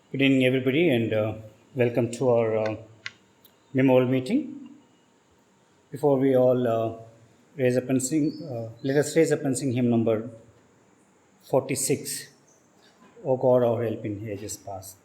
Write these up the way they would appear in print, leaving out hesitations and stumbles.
Good evening, everybody, and welcome to our memorial meeting. Before we all raise up and sing, let us raise up and sing hymn number 46. O God, our help in ages past.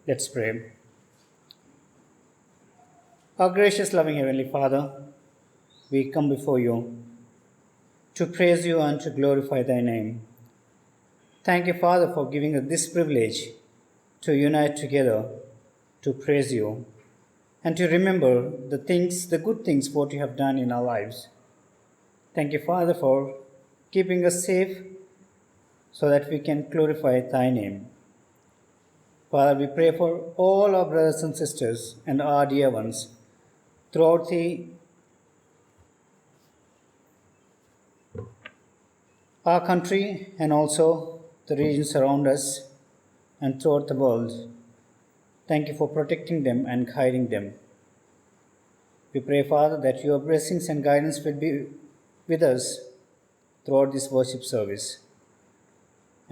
Let's pray. Our gracious, loving Heavenly Father, we come before you to praise you and to glorify thy name. Thank you, Father, for giving us this privilege to unite together to praise you and to remember the good things what you have done in our lives. Thank you, Father, for keeping us safe so that we can glorify thy name. Father, we pray for all our brothers and sisters and our dear ones throughout our country and also the regions around us and throughout the world. Thank you for protecting them and guiding them. We pray, Father, that your blessings and guidance will be with us throughout this worship service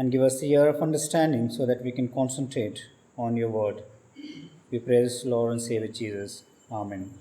and give us the ear of understanding so that we can concentrate on your word. We praise Lord and Savior Jesus. Amen.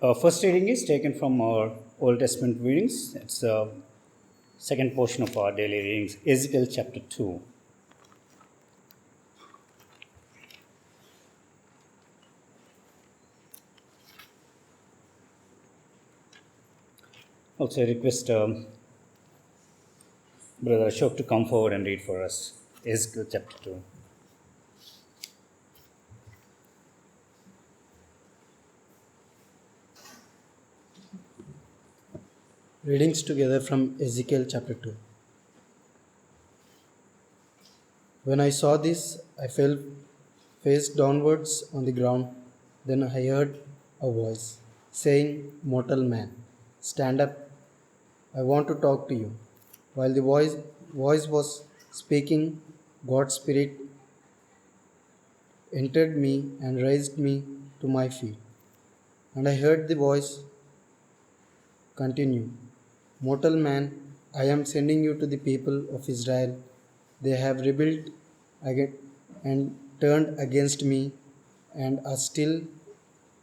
Our first reading is taken from our Old Testament readings. It's the second portion of our daily readings, Ezekiel chapter 2. Also, I request Brother Ashok to come forward and read for us Ezekiel chapter 2. Readings together from Ezekiel chapter 2. When I saw this, I fell face downwards on the ground. Then I heard a voice saying, "Mortal man, stand up. I want to talk to you." While the voice was speaking, God's Spirit entered me and raised me to my feet. And I heard the voice continue, "Mortal man, I am sending you to the people of Israel. They have rebelled and turned against me and are still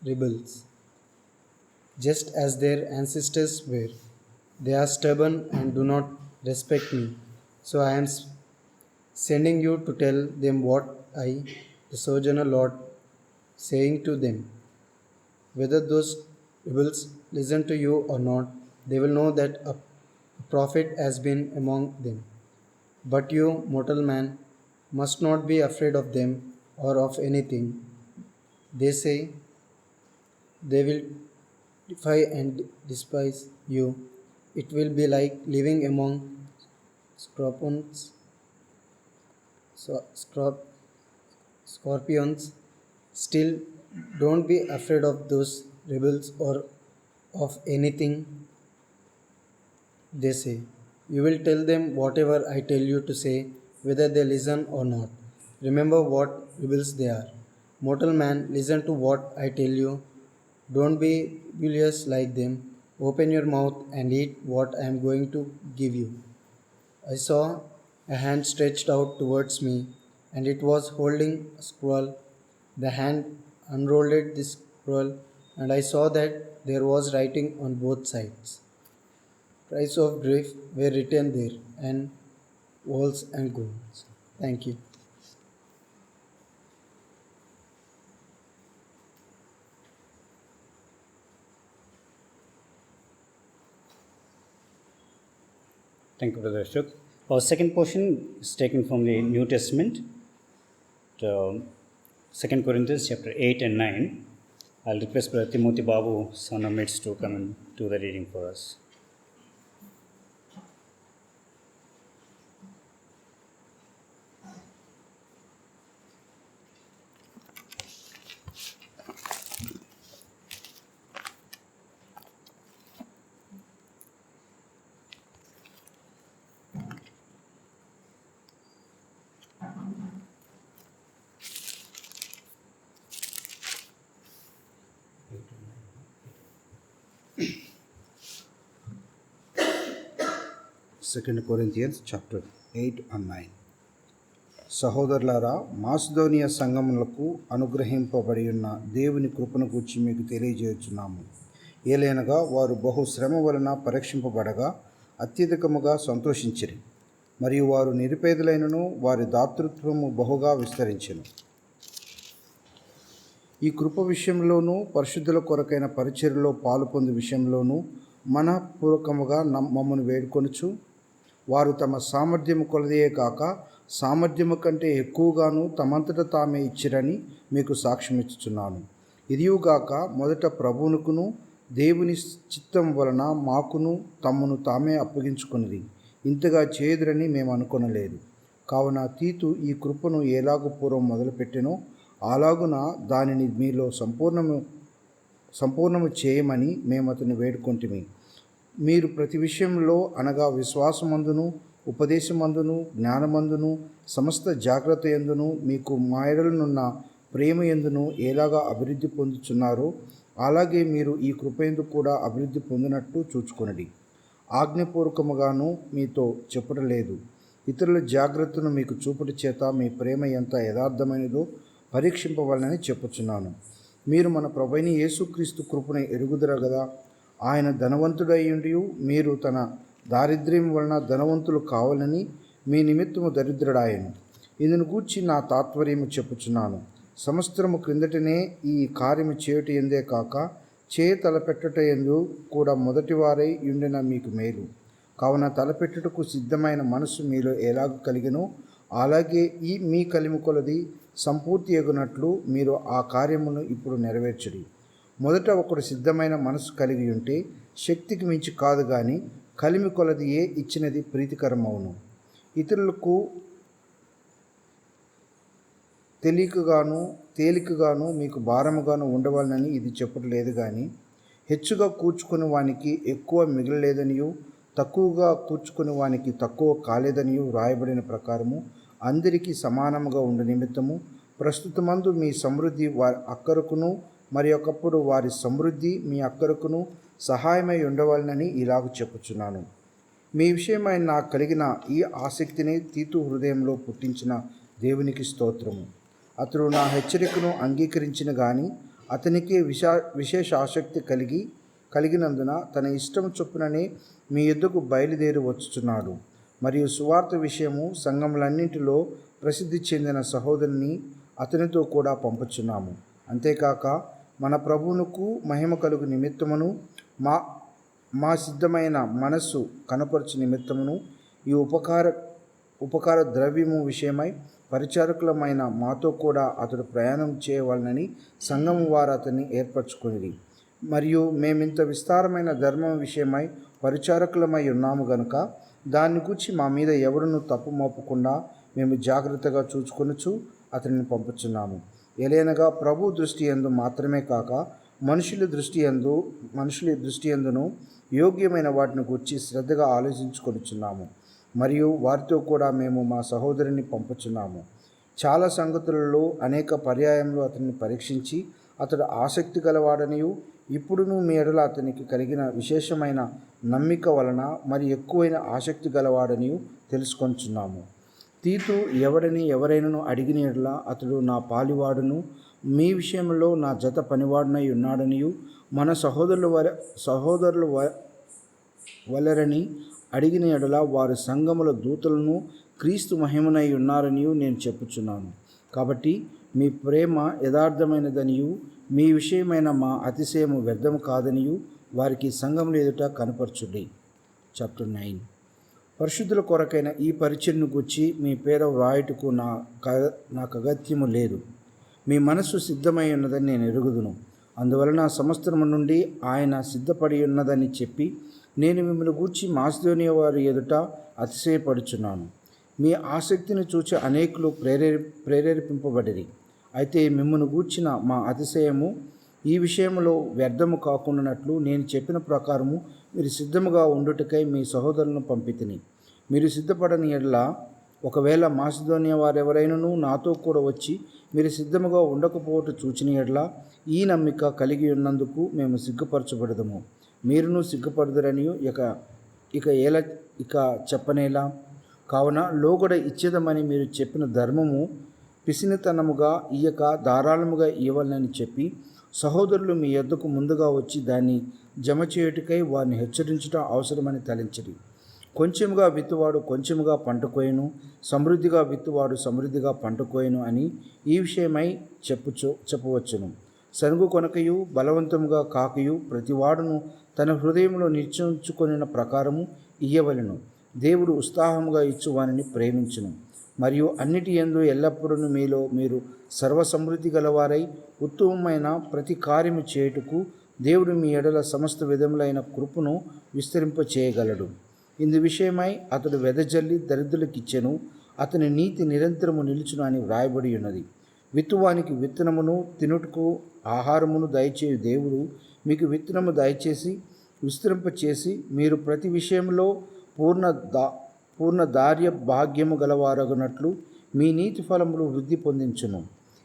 rebels, just as their ancestors were. They are stubborn and do not respect me. So I am sending you to tell them what I, the Sojourner Lord, saying to them. Whether those rebels listen to you or not, they will know that a prophet has been among them. But you, mortal man, must not be afraid of them or of anything. They say they will defy and despise you. It will be like living among scorpions. Scorpions. Still, don't be afraid of those rebels or of anything they say. You will tell them whatever I tell you to say, whether they listen or not. Remember what rebels they are. Mortal man, listen to what I tell you. Don't be rebellious like them. Open your mouth and eat what I am going to give you. I saw a hand stretched out towards me, and it was holding a scroll. The hand unrolled the scroll, and I saw that there was writing on both sides. Price of grief were written there, and walls and goals. Thank you. Thank you, Brother Ashok. Our second portion is taken from the New Testament, 2 Corinthians chapter 8 and 9. I'll request Brother Timothy Babu, son of Mitch, to come and do the reading for us. Second Corinthians chapter 8 and 9. సహోదరులారా, మాసిదోనియా సంఘములకు అనుగ్రహింపబడి ఉన్న దేవుని కృపను గూర్చి మీకు తెలియజేయుచున్నాము. ఏలైనగా వారు బహు శ్రమ వలన పరీక్షింపబడగా అత్యధికముగా సంతోషించిరి, మరియు వారు నిరుపేదలైనను వారి దాతృత్వము బహుగా విస్తరించెను. ఈ కృప విషయంలోనూ పరిశుద్ధుల కొరకైన పరిచర్యలో పాలుపొందు విషయంలోనూ మనఃపూర్వకముగా మమ్మను వేడుకొనుచు, వారు తమ సామర్థ్యము కొలదియే కాక సామర్థ్యము కంటే ఎక్కువగాను తమంతట తామే ఇచ్చిరని మీకు సాక్ష్యమిచ్చుచున్నాను. ఇదియుగాక మొదట ప్రభువునుకును దేవుని చిత్తం వలన మాకును తమ్మును తామే అప్పగించుకున్నది. ఇంతగా చేయదురని మేము అనుకొనలేదు. కావున తీతు ఈ కృపను ఎలాగూ పూర్వం మొదలుపెట్టెనో అలాగున దానిని మీలో సంపూర్ణము చేయమని మేము అతన్ని వేడుకొంటిమి. మీరు ప్రతి విషయంలో అనగా విశ్వాసమందును, ఉపదేశమందును, జ్ఞానమందును, సమస్త జాగ్రత్త యందును, మీకు మా యెడలనున్న ప్రేమ యందును ఎలాగా అభివృద్ధి పొందుచున్నారో అలాగే మీరు ఈ కృపయందు కూడా అభివృద్ధి పొందినట్టు చూచుకొనడి. ఆజ్ఞపూర్వకముగాను మీతో చెప్పుట లేదు, ఇతరుల జాగ్రత్తను మీకు చూపుట చేత మీ ప్రేమ ఎంత యథార్థమైనదో పరీక్షింపవలనని చెప్పుచున్నాను. మీరు మన ప్రభువైన యేసుక్రీస్తు కృపను ఎరుగుదురు గదా. ఆయన ధనవంతుడయ్యుండి మీరు తన దారిద్ర్యం వలన ధనవంతులు కావాలని మీ నిమిత్తము దరిద్రుడాయను. ఇందును గూర్చి నా తాత్పర్యము చెప్పుచున్నాను. సంవత్సరము క్రిందటనే ఈ కార్యము చేయుట ఎందే కాక తలపెట్టుటయందు కూడా మొదటివారై ఉండిన మీకు మేలు. కావున తలపెట్టుటకు సిద్ధమైన మనస్సు మీలో ఎలాగ కలిగినో అలాగే ఈ మీ కలిమి కొలది సంపూర్తి ఎగునట్లు మీరు ఆ కార్యమును ఇప్పుడు నెరవేర్చుడి. మొదట ఒకడు సిద్ధమైన మనస్సు కలిగి ఉంటే శక్తికి మించి కాదు కానీ కలిమి కొలదియే ఇచ్చినది ప్రీతికరమవును. ఇతరులకు తేలికగాను మీకు భారముగాను ఉండవాలని ఇది చెప్పట్లేదు కానీ హెచ్చుగా కూర్చుకుని వానికి ఎక్కువ మిగలలేదనియు తక్కువగా కూర్చుకుని వానికి తక్కువ కాలేదనియు వ్రాయబడిన ప్రకారము అందరికీ సమానముగా ఉండు నిమిత్తము ప్రస్తుతమందు మీ సమృద్ధి వారి అక్కరకును మరి ఒకప్పుడు వారి సమృద్ధి మీ అక్కరకును సహాయమై ఉండవాలని ఇలాగ చెప్పుచున్నాను. మీ విషయమై నాకు కలిగిన ఈ ఆసక్తిని తీతు హృదయంలో పుట్టించిన దేవునికి స్తోత్రము. అతడు నా హెచ్చరికను అంగీకరించిన గాని అతనికి విశేష ఆసక్తి కలిగినందున తన ఇష్టం చొప్పుననే మీ యొద్దకు బయలుదేరి వచ్చుచున్నాడు. మరియు సువార్త విషయము సంఘములన్నింటిలో ప్రసిద్ధి చెందిన సహోదరుని అతనితో కూడా పంపుచున్నాము. అంతేకాక మన ప్రభువునకు మహిమ కలుగు నిమిత్తమును మా సిద్ధమైన మనస్సు కనపరచు నిమిత్తమును ఈ ఉపకార ద్రవ్యము విషయమై పరిచారకులమైన మాతో కూడా అతడు ప్రయాణం చేయవాలని సంఘము వారు అతన్ని ఏర్పరచుకునిది. మరియు మేమింత విస్తారమైన ధర్మం విషయమై పరిచారకులమై ఉన్నాము గనుక దాన్ని గూర్చి మా మీద ఎవడును తప్పు మోపకుండా మేము జాగ్రత్తగా చూచుకొనుచు అతనిని పంపుచున్నాము. ఎలయనగా ప్రభు దృష్టి యందు మాత్రమే కాక మనుషుల దృష్టి యందును యోగ్యమైన వాటిని గూర్చి శ్రద్ధగా ఆలోచించుకొనుచున్నాము. మరియు వారితో కూడా మేము మా సహోదరుని పంపుచున్నాము. చాలా సంగతులలో అనేక పర్యాయంలో అతన్ని పరీక్షించి అతడు ఆసక్తి గలవాడనియు ఇప్పుడును మీ ఎడల అతనికి కలిగిన విశేషమైన నమ్మిక వలన మరి ఎక్కువైన ఆసక్తి గలవాడనియు తెలుసుకొంచున్నాము. తీతు ఎవరైనను అడిగిన ఎడల అతడు నా పాలివాడును మీ విషయంలో నా జత పనివాడునై ఉన్నాడనియు మన సహోదరుల వలరని అడిగిన ఎడల వారు సంఘముల దూతలను క్రీస్తు మహిమనై ఉన్నారనియు నేను చెప్పుచున్నాను. కాబట్టి మీ ప్రేమ యథార్థమైనదనియు మీ విషయమైన మా అతిశయము వ్యర్థము కాదనియు వారికి సంఘముల ఎదుట కనపరచుడి. చాప్టర్ 9. పరిశుద్ధుల కొరకైన ఈ పరిచర్ను గూర్చి మీ పేర వ్రాయుటకు నాకు అగత్యము లేదు. మీ మనస్సు సిద్ధమై ఉన్నదని నేను ఎరుగుదును. అందువలన సంవత్సరము నుండి ఆయన సిద్ధపడి ఉన్నదని చెప్పి నేను మిమ్మల్ని గూర్చి మాసిదోనియ వారి ఎదుట అతిశయపడుచున్నాను. మీ ఆసక్తిని చూచి అనేకులు ప్రేరేపింపబడిరి. అయితే మిమ్మల్ని గూర్చిన మా అతిశయము ఈ విషయంలో వ్యర్థము కాకుండానట్లు నేను చెప్పిన ప్రకారము మీరు సిద్ధముగా ఉండుటకై మీ సహోదరులను పంపితిని. మీరు సిద్ధపడని ఎడల ఒకవేళ మాసిదోనియ వారెవరైనను నాతో కూడా వచ్చి మీరు సిద్ధముగా ఉండకపోవటం చూచిన ఎడల ఈ నమ్మిక కలిగి ఉన్నందుకు మేము సిగ్గుపరచబడదము. మీరును సిగ్గుపడదురనియు ఇక చెప్పనేలా. కావున లోగడ ఇచ్చేదమని మీరు చెప్పిన ధర్మము పిసినితనముగా ఇయ్యక ధారాళముగా ఇవ్వాలని చెప్పి సహోదరులు మీ యొద్దకు ముందుగా వచ్చి దాన్ని జమ చేయుటకై వారిని హెచ్చరించడం అవసరమని తలంచిరి. కొంచెముగా విత్తువాడు కొంచెముగా పంట కోయను, సమృద్ధిగా విత్తువాడు సమృద్ధిగా పంట కోయను అని ఈ విషయమై చెప్పవచ్చును. సనుగు కొనకయు బలవంతముగా కాకయు ప్రతివాడును తన హృదయంలో నిశ్చయించుకొనిన ప్రకారము ఇయ్యవలెను. దేవుడు ఉత్సాహముగా ఇచ్చు వానిని ప్రేమించును. మరియు అన్నిటి యందు ఎల్లప్పుడూ మీలో మీరు సర్వసమృద్ధి గలవారై ఉత్తమమైన ప్రతి కార్యము చేయుటకు దేవుడు మీ ఎడల సమస్త విధములైన కృపను విస్తరింపచేయగలడు. ఇందు విషయమై అతడు వెదజల్లి దరిద్రులకిచ్చెను, అతని నీతి నిరంతరము నిలుచును అని వ్రాయబడి ఉన్నది. విత్తువానికి విత్తనమును తినుటకు ఆహారమును దయచేయు దేవుడు మీకు విత్తనము దయచేసి విస్తరింపచేసి మీరు ప్రతి విషయంలో పూర్ణ ధార్య భాగ్యము గలవారగునట్లు మీ నీతి ఫలములు వృద్ధి పొందించును.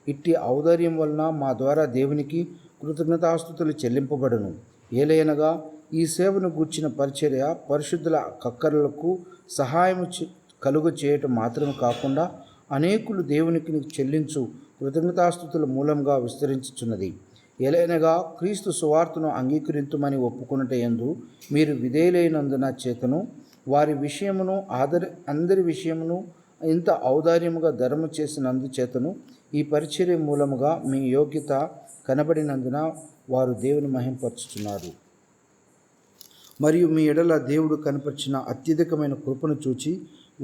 ఇట్టి ఔదార్యం వలన మా ద్వారా దేవునికి కృతజ్ఞతాస్తుతులు చెల్లింపబడును. ఏలయనగా ఈ సేవను గూర్చిన పరిచర్య పరిశుద్ధుల కక్కరలకు సహాయము కలుగ చేయటం మాత్రమే కాకుండా అనేకులు దేవునికి చెల్లించు కృతజ్ఞతాస్తుతుల మూలంగా విస్తరించుచున్నది. ఎలైనగా క్రీస్తు సువార్తను అంగీకరింతుమని ఒప్పుకొనుట యందు మీరు విధేయులైనందున చేతను వారి విషయమును అందరి విషయమును ఇంత ఔదార్యముగా ధర్మ చేసినందు చేతను ఈ పరిచర్య మూలముగా మీ యోగ్యత కనబడినందున వారు దేవుని మహింపరచుచున్నారు. మరియు మీ ఎడల దేవుడు కనపరిచిన అత్యధికమైన కృపను చూచి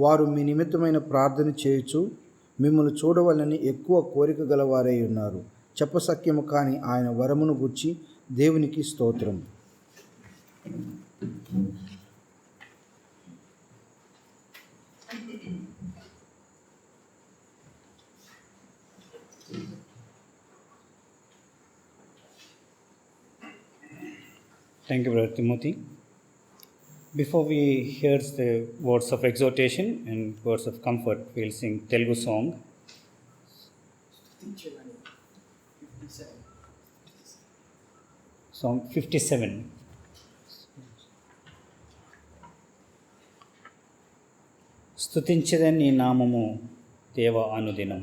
వారు మీ నిమిత్తమైన ప్రార్థన చేయుచు మిమ్మల్ని చూడవాలని ఎక్కువ కోరిక గలవారై ఉన్నారు. చెప్పసక్యము కాని ఆయన వరమును గుర్చి దేవునికి స్తోత్రం. Thank you, Brother Timothy. Before we hear the words of exhortation and words of comfort, we'll sing Telugu song. Song 57. స్తుతించెదన్ నీ నామము దేవ అనుదినం.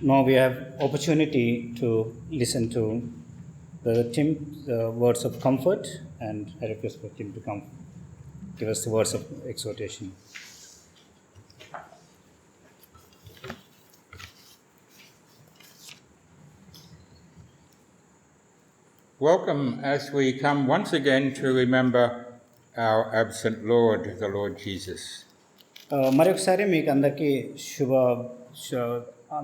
Now we have opportunity to listen to Brother Tim, the words of comfort, and I request for Tim to come give us the words of exhortation. Welcome as we come once again to remember our absent Lord, the Lord Jesus. మరొకసారి మీకు అందరికీ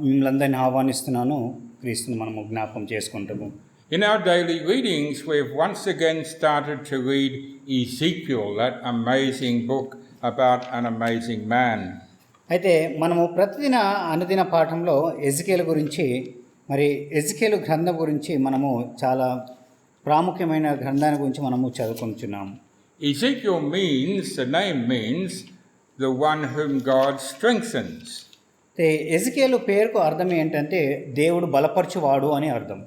మిమ్మల్ని అందరినీ ఆహ్వానిస్తున్నాను. క్రీస్తుని మనము జ్ఞాపకం చేసుకుంటాము. In our daily readings, we've once again started to read Ezekiel, that amazing book about an amazing man. అయితే మనము ప్రతిదిన అనుదిన పాఠంలో ఎజికేలు గురించి, మరి ఎజికేలు గ్రంథం గురించి మనము చాలా ప్రాముఖ్యమైన గ్రంథాన్ని గురించి మనము చదువుకుంటున్నాము. Ezekiel means, the name means, the one whom God strengthens. ఎజికేలు పేరుకు అర్థం ఏంటంటే దేవుడు బలపరచువాడు అని అర్థం.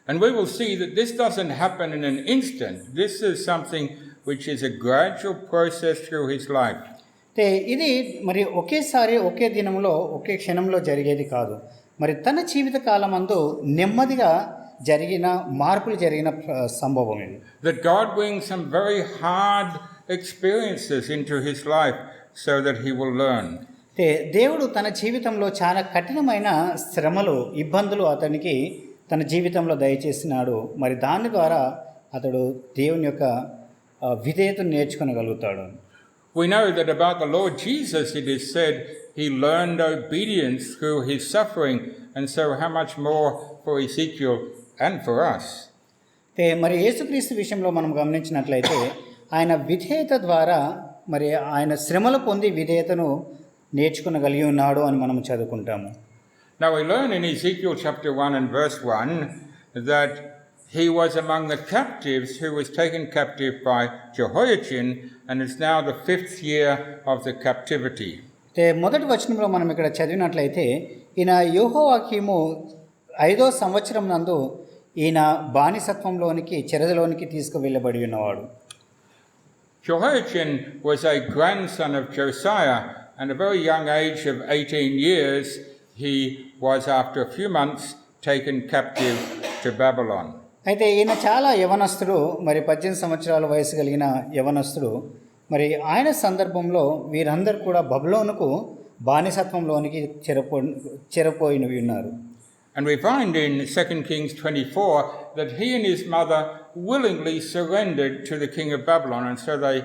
And we will see that this doesn't happen in an instant. This is something which is a gradual process through his life. ఇది మరి ఒకేసారి ఒకే దినంలో ఒకే క్షణంలో జరిగేది కాదు. మరి తన జీవిత కాలమందు నెమ్మదిగా జరిగిన మార్పులు జరిగిన సంభవం ఇది. That God brings some very hard experiences into his life so that he will learn. దేవుడు తన జీవితంలో చాలా కఠినమైన శ్రమలు, ఇబ్బందులు అతనికి తన జీవితంలో దయచేసినాడు. మరి దాని ద్వారా అతడు దేవుని యొక్క విధేయతను నేర్చుకోగలుగుతాడు. We know that about the Lord Jesus it is said he learned obedience through his suffering, and so how much more for Ezekiel and for us. మరి యేసుక్రీస్తు విషయంలో మనం గమనించినట్లయితే ఆయన విధేయత ద్వారా మరి ఆయన శ్రమలు పొంది విధేయతను నేర్చుకునగలిగి ఉన్నాడు అని మనం చదువుకుంటాము. Now we learn in Ezekiel chapter 1 and verse 1 that he was among the captives who was taken captive by Jehoiachin, and it's now the 5th year of the captivity. మొదటి వచనంలో మనం ఇక్కడ చదివినట్లయితే ఈయన యెహోయాకీము 5వ సంవత్సరం నందు ఈయన బానిసత్వంలోనికి చెరలోనికి తీసుకువెళ్ళబడి ఉన్నవాడు. Jehoiachin was a grandson of Josiah, and at a very young age of 18 years he was after a few months taken captive to Babylon. అయితే ఈయన చాలా యవనస్తుడు, మరి 18 సంవత్సరాల వయసు కలిగిన యవనస్తుడు. మరి ఆయన సందర్భంలో వీరందరూ కూడా బబులోనుకు బానిసత్వంలోనికి చెరపోయినవి ఉన్నారు. And we find in 2 Kings 24 that he and his mother willingly surrendered to the king of Babylon, and so they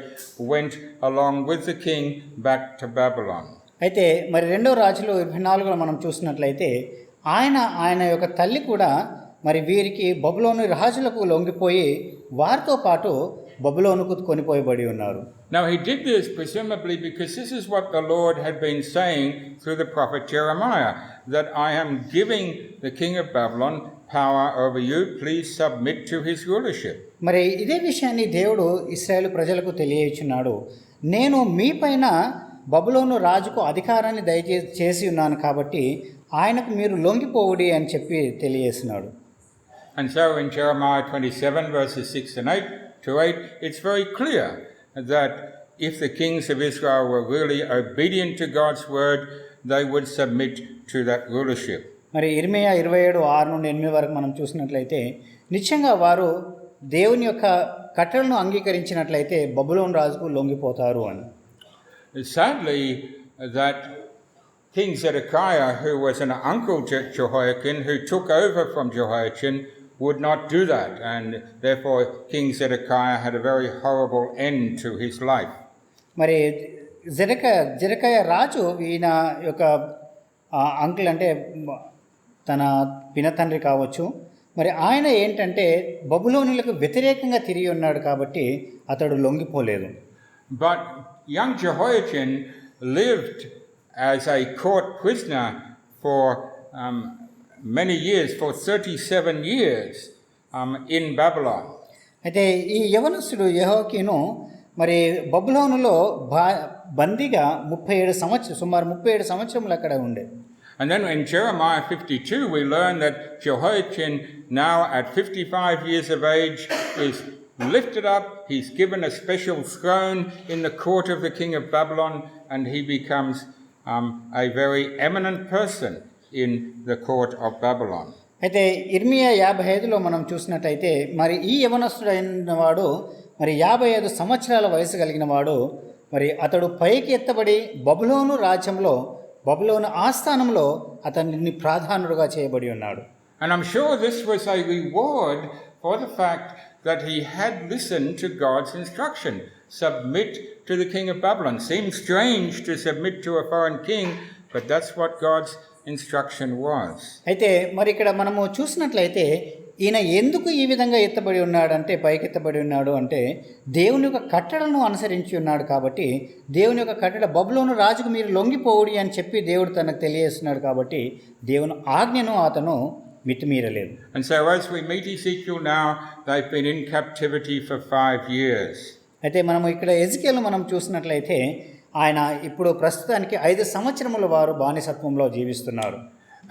went along with the king back to Babylon. అయితే మరి 2వ రాజులు 24లో మనం చూసినట్లయితే ఆయన యొక్క తల్లి కూడా మరి వీరికి బబులోను రాజులకు లొంగిపోయి వారితో పాటు బబులోనుకు కొనిపోయబడి ఉన్నారు. Now he did this presumably because this is what the Lord had been saying through the prophet Jeremiah, that I am giving the king of Babylon power over you, please submit to his rulership. మరి ఇదే విషయాన్ని దేవుడు ఇశ్రాయేలు ప్రజలకు తెలియజేస్తున్నాడు. నేను మీపైన బబులోను రాజుకు అధికారాన్ని దయచేసి ఉన్నాను కాబట్టి ఆయనకు మీరు లొంగిపోవుడి అని చెప్పి తెలియజేస్తున్నాడు. And so in Jeremiah 27 verses 6 and 8 to 8, it's very clear that if the kings of Israel were really obedient to God's word, they would submit to that rulership. మరి ఇర్మియా 27:6 నుండి 8 వరకు మనం చూసినట్లయితే నిశ్చయంగా వారు దేవుని యొక్క కట్టడలను అంగీకరించినట్లయితే బబులోను రాజుకు లొంగిపోతారు అని. Sadly, that King Zedekiah, who was an uncle to Jehoiakim, who took over from Jehoiachin, would not do that, and therefore King Zedekiah had a very horrible end to his life. మరి జెరకయ రాజు ఈయన యొక్క uncle అంటే తన పినతండ్రి కావచ్చు. మరి ఆయన ఏంటంటే బబులోనులకు వ్యతిరేకంగా తిరిగి ఉన్నాడు కాబట్టి అతడు లొంగిపోలేదు. But young Jehoiachin lived as a court prisoner for many years, for 37 years in Babylon. అయితే ఈ యవనస్తుడు యెహోయాకీను మరి బబులోనులో బందీగా 37 సుమారు 37 సంవత్సరములు అక్కడ ఉండే. And then in Jeremiah 52 we learn that Jehoiachin, now at 55 years of age, is lifted up. He's given a special throne in the court of the king of Babylon, and he becomes a very eminent person in the court of Babylon. అయితే ఇర్మియా 55లో మనం చూసినట్లయితే మరి ఈ యవనస్తుడైన వాడు మరి 55 సంవత్సరాల వయసు కలిగిన వాడు మరి అతడు పైకి ఎత్తబడి బబులోను రాజ్యంలో బబులోను ఆస్థానంలో అతన్ని ప్రాధానుడుగా చేయబడి ఉన్నాడు. And I'm sure this was a reward for the fact that he had listened to God's instruction. submit to the king of Babylon. Seems strange to submit to a foreign king, but that's what God's instruction was. అయితే మరి ఇక్కడ మనము చూసినట్లయితే ఈయన ఎందుకు ఈ విధంగా ఎత్తబడి ఉన్నాడంటే పైకెత్తబడి ఉన్నాడు అంటే దేవుని యొక్క కట్టడను అనుసరించి ఉన్నాడు కాబట్టి దేవుని యొక్క కట్టడ బబులోను రాజుకు మీరు లొంగిపోవుడి అని చెప్పి దేవుడు తనకు తెలియజేస్తున్నాడు కాబట్టి దేవుని ఆజ్ఞను అతను మితిమీరలేదు. And so as we meet Ezekiel now, they've been in captivity for 5 years. అయితే మనము ఇక్కడ ఎజికేలు మనం చూసినట్లయితే ఆయన ఇప్పుడు ప్రస్తుతానికి 5 సంవత్సరముల వారు బానిసత్వంలో జీవిస్తున్నారు.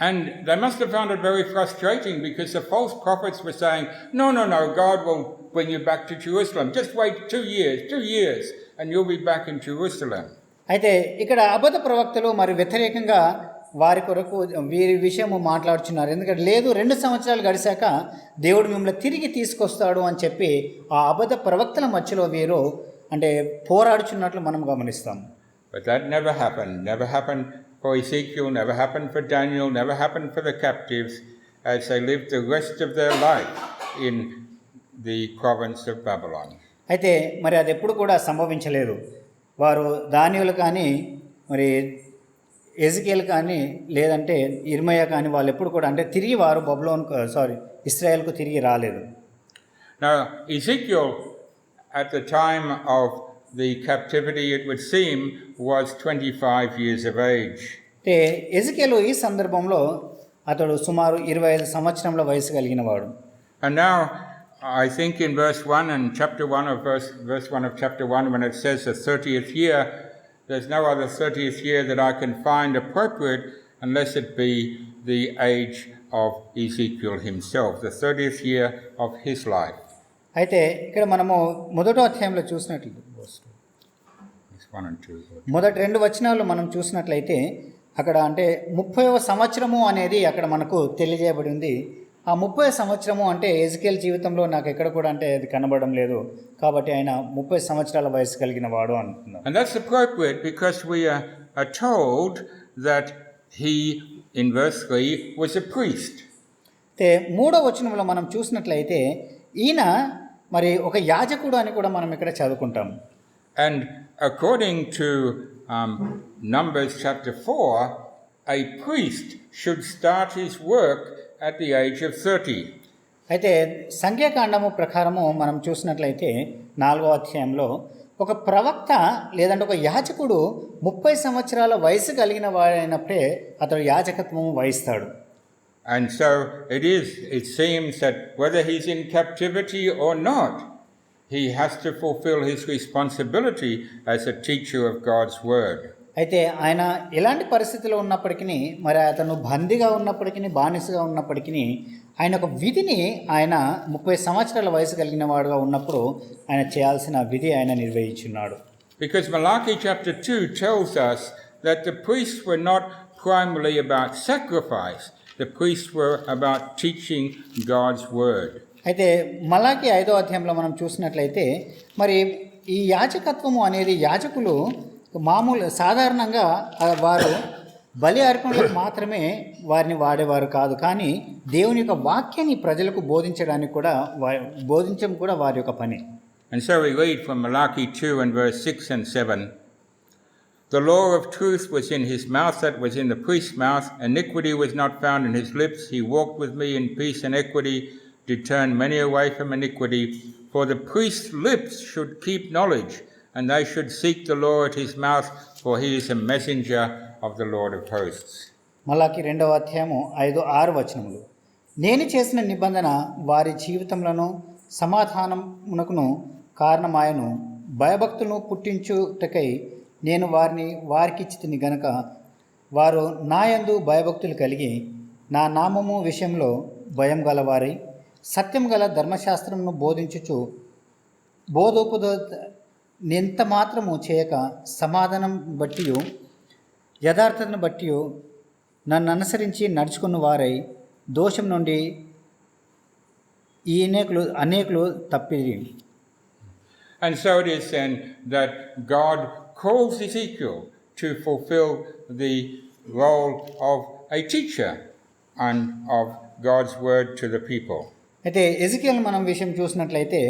And they must have found it very frustrating because the false prophets were saying, no, God will bring you back to Jerusalem. Just wait 2 years, and you'll be back in Jerusalem. అయితే ఇక్కడ అబద్ధ ప్రవక్తలు మరి వ్యతిరేకంగా వారి కొరకు వీరి విషయము మాట్లాడుచున్నారు. ఎందుకంటే లేదు 2 సంవత్సరాలు గడిచాక దేవుడు మిమ్మల్ని తిరిగి తీసుకొస్తాడు అని చెప్పి ఆ అబద్ధ ప్రవక్తల మధ్యలో వీరు అంటే పోరాడుచున్నట్లు మనం గమనిస్తాం. But that never happened for Ezekiel, never happened for Daniel, never happened for the captives as they lived the rest of their life in the province of Babylon. అయితే మరి అది ఎప్పుడు కూడా సంభవించలేదు. వారు దానియులు కానీ మరి ఎజికేల్ కానీ లేదంటే ఇర్మయా కానీ వాళ్ళు ఎప్పుడు కూడా అంటే తిరిగి వారు ఇశ్రాయేల్కు తిరిగి రాలేదు. Now Ezekiel at the time of the captivity, it would seem, was 25 years of age. అంటే ఎజికేలు ఈ సందర్భంలో అతడు సుమారు 25 సంవత్సరముల వయసు కలిగిన వాడు. And now I think in verse 1 and chapter 1 of verse 1 of chapter 1, when it says the 30th year, there's no other 30th year that I can find appropriate unless it be the age of Ezekiel himself, the 30th year of his life. అయితే ఇక్కడ మనము మొదటి అధ్యాయంలో చూసినట్లు మొదటి 2 వచనాలు మనం చూసినట్లయితే అక్కడ అంటే 30వ సంవత్సరము అనేది అక్కడ మనకు తెలియజేయబడి ఉంది. ఆ 30 సంవత్సరము అంటే ఎజికేల్ జీవితంలో నాకు ఎక్కడ కూడా అంటే అది కనబడడం లేదు కాబట్టి ఆయన 30 సంవత్సరాల వయసు కలిగిన వాడు అంటున్నాం. And that's appropriate because we are told that he in verse 3 was a priest. అయితే 3వ వచనంలో మనం చూసినట్లయితే ఈయన మరి ఒక యాజకుడు అని కూడా మనం ఇక్కడ చదువుకుంటాం. And according to Numbers chapter 4, a priest should start his work at the age of 30. అయితే సంఖ్యాకాండము ప్రకారము మనం చూసినట్లయితే 4వ అధ్యాయంలో ఒక ప్రవక్త లేదంటే ఒక యాజకుడు 30 సంవత్సరాల వయసు కలిగిన వాడైనప్పుడే అతడు యాజకత్వము వహిస్తాడు. And so it seems that whether he's in captivity or not, he has to fulfill his responsibility as a teacher of God's word. అయితే ఆయన ఎలాంటి పరిస్థితిలో ఉన్నప్పటికీ మరి అతను బందీగా ఉన్నప్పటికీ బానిసగా ఉన్నప్పటికీ ఆయన ఒక విధిని ఆయన 30 సంవత్సరాల వయసు కలిగిన వాడుగా ఉన్నప్పుడు ఆయన చేయాల్సిన విధి ఆయన నిర్వహించున్నాడు. Because Malachi chapter 2 tells us that the priests were not primarily about sacrifice. The priests were about teaching God's word. అయితే మలాకి 5వ అధ్యాయంలో మనం చూసినట్లయితే మరి ఈ యాజకత్వము అనేది యాజకులు సాధారణంగా వారు బలి అర్పణలకు మాత్రమే వారిని వాడేవారు కాదు, కానీ దేవుని యొక్క వాక్యాన్ని ప్రజలకు బోధించడం కూడా వారి యొక్క పని. And so we read from Malachi 2 and verse 6 and 7. The law of truth was in his mouth, that was in the priest's mouth. Iniquity was not found in his lips. He walked with me in peace and equity, did turn many away from iniquity. For the priest's lips should keep knowledge, and they should seek the law at his mouth, for he is a messenger of the Lord of hosts. మలాకి 2వ అధ్యాయము 5-6 వచనములు. నేను చేసిన నిబంధన వారి జీవితంలోను సమాధానమునకును కారణమాయను, భయభక్తులను పుట్టించుటకై నేను వారికిచ్చితిని గనుక వారు నాయందు భయభక్తులు కలిగి నా నామము విషయంలో భయం గలవారై సత్యం గల ధర్మశాస్త్రమును బోధించుచు ఎంత మాత్రము చేయక సమాధానం బట్టి యథార్థతను బట్టి నన్ను అనుసరించి నడుచుకున్న వారై దోషం నుండి ఈ అనేకులు తప్పిరి. And so it is then that God calls Ezekiel to fulfill the role of a teacher and of God's word to the people. అయితే ఎజికేల్ మనం విషయం చూసినట్లయితే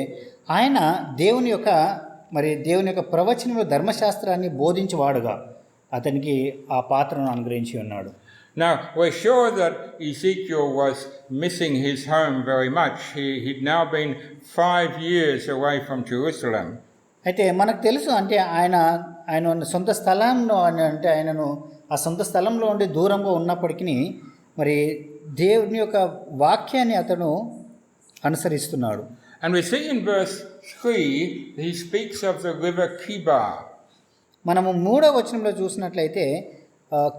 ఆయన దేవుని యొక్క మరి దేవుని యొక్క ప్రవచనంలో ధర్మశాస్త్రాన్ని బోధించేవాడుగా అతనికి ఆ పాత్రను అనుగ్రహించి ఉన్నాడు. Now, we're sure that Ezekiel was missing his home very much. He'd now been 5 years away from Jerusalem. అయితే మనకు తెలుసు, అంటే ఆయన సొంత స్థలంలో అంటే ఆయనను ఆ సొంత స్థలంలో ఉండి దూరంగా ఉన్నప్పటికీ మరి దేవుని యొక్క వాక్యాన్ని అతను అనుసరిస్తున్నాడు. And we see in verse 3, he speaks of the river Kibar. మనము 3వ వచనంలో చూసినట్లయితే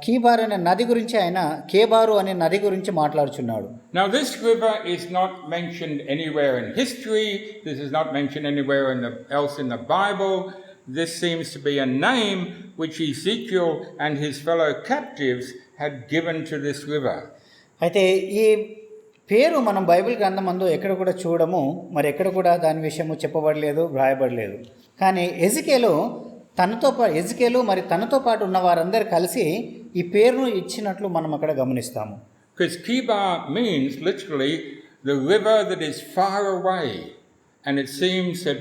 కీబార్ అనే నది గురించి ఆయన కేబారు అనే నది గురించి మాట్లాడుచున్నాడు. Now this river is not mentioned anywhere in history. This is not mentioned anywhere else in the Bible. This seems to be a name which Ezekiel and his fellow captives had given to this river. అయితే ఈ పేరు మనం Bible గ్రంథమందు ఎక్కడ కూడా చూడము, మరి ఎక్కడ కూడా దాని విషయము చెప్పబడలేదు, వ్రాయబడలేదు. కానీ ఎజికేలు మరి తనతో పాటు ఉన్న వారందరూ కలిసి ఈ పేరును ఇచ్చినట్లు మనం అక్కడ గమనిస్తాము. Because Kibar means literally the river that is far away. And it seems that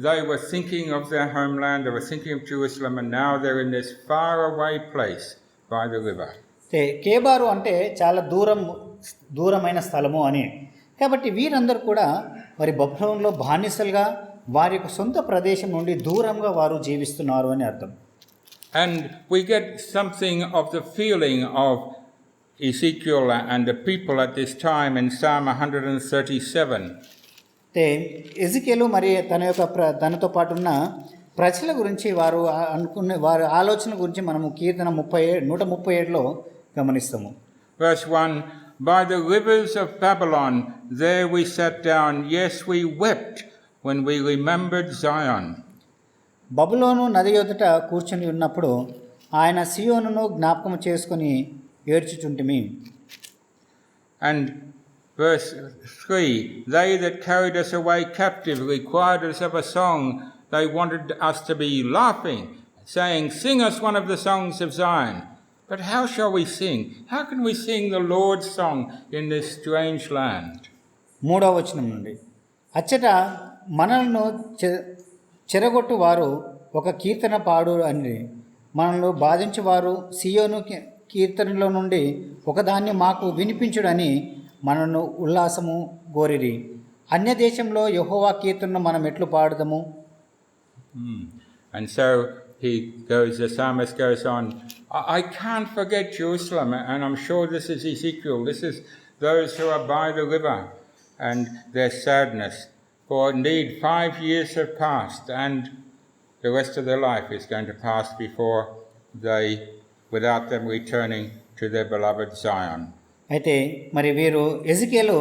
they were thinking of their homeland, they were thinking of Jerusalem, and now they're in this far away place by the river. కేబారు అంటే చాలా దూరమైన స్థలము అని. కాబట్టి వీరందరూ కూడా మరి బబులోనులో బానిసలుగా వారి యొక్క సొంత ప్రదేశం నుండి దూరంగా వారు జీవిస్తున్నారు అని అర్థం. And we get something of the feeling of Ezekiel and the people at this time in Psalm 137. ఎజికేలు మరి తనతో పాటు ఉన్న ప్రజల గురించి వారు అనుకునే వారి ఆలోచన గురించి మనము కీర్తన 137లో గమనిస్తాము. Verse 1, by the rivers of Babylon, there we sat down, yes, we wept when we remembered Zion. బబులోను నది ఎదుట కూర్చొని ఉన్నప్పుడు ఆయన సియోనును జ్ఞాపకం చేసుకొని ఏడ్చుచుంటిమి. And verse 3, they that carried us away captive required us of a song. They wanted us to be laughing, saying, sing us one of the songs of Zion. But how shall we sing? How can we sing the Lord's song in this strange land? 3వ వచనం నుండి, అచ్చట మనల్ని చెరగొట్టు వారు ఒక కీర్తన పాడు అని, మనల్ని బాధించేవారు సియోను కీర్తనలో నుండి ఒకదాన్ని మాకు వినిపించుడని మనను ఉల్లాసము గోరిరి. అన్య దేశంలో యెహోవా కీర్తనను మనం ఎట్లు పాడుదము. And so the psalmist goes on, I can't forget Jerusalem, and I'm sure this is Ezekiel, this is those who are by the river and their sadness. For indeed 5 years have passed, and the rest of their life is going to pass before without them returning to their beloved Zion. అయితే మరి వీరు ఎజికేలు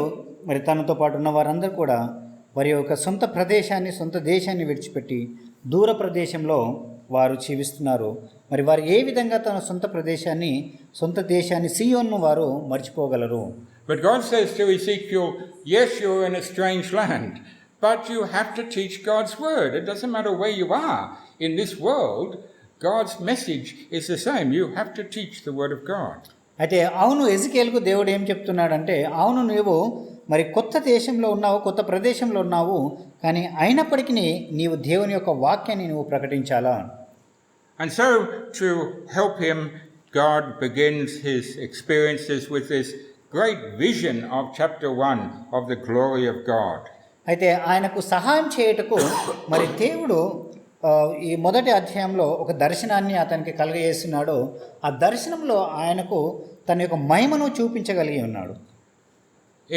మరి తనతో పాటు ఉన్న వారందరూ కూడా వారి యొక్క సొంత దేశాన్ని విడిచిపెట్టి దూర ప్రదేశంలో వారు జీవిస్తున్నారు. మరి వారు ఏ విధంగా తన సొంత దేశాన్ని సియోన్ను వారు మర్చిపోగలరు. But God says to Ezekiel, yes, you're in a strange land, but you have to teach God's word. It doesn't matter where you are in this world, God's message is the same. You have to teach the word of God. అయితే అవును, ఎజికేలుకు దేవుడు ఏం చెప్తున్నాడంటే, అవును నువ్వు మరి కొత్త దేశంలో ఉన్నావు, కొత్త ప్రదేశంలో ఉన్నావు, కానీ అయినప్పటికీ నీవు దేవుని యొక్క వాక్యాన్ని నువ్వు ప్రకటించాలా. And so to help him, God begins his experiences with this great vision of chapter 1 of the glory of God. అయితే ఆయనకు సహాయం చేయుటకు మరి దేవుడు ఈ మొదటి అధ్యాయంలో ఒక దర్శనాన్ని అతనికి కలుగజేస్తున్నాడు. ఆ దర్శనంలో ఆయనకు తన యొక్క మహిమను చూపించగలిగి ఉన్నాడు.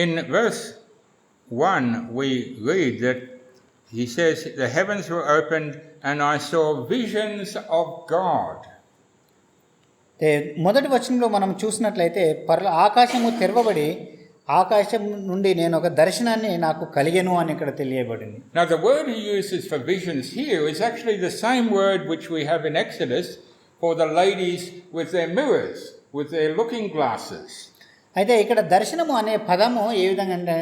In verse 1 we read that he says, the heavens were opened and I saw visions of God. మొదటి వచనంలో మనం చూసినట్లయితే ఆకాశము తెరవబడి ఆకాశం నుండి నేను ఒక దర్శనాన్ని నాకు కలిగెను అని ఇక్కడ తెలియబడింది. Now the word he uses for visions here is actually the same word which we have in Exodus for the ladies with their mirrors, with their looking glasses. అయితే ఇక్కడ దర్శనము అనే పదము ఏ విధంగా అంటే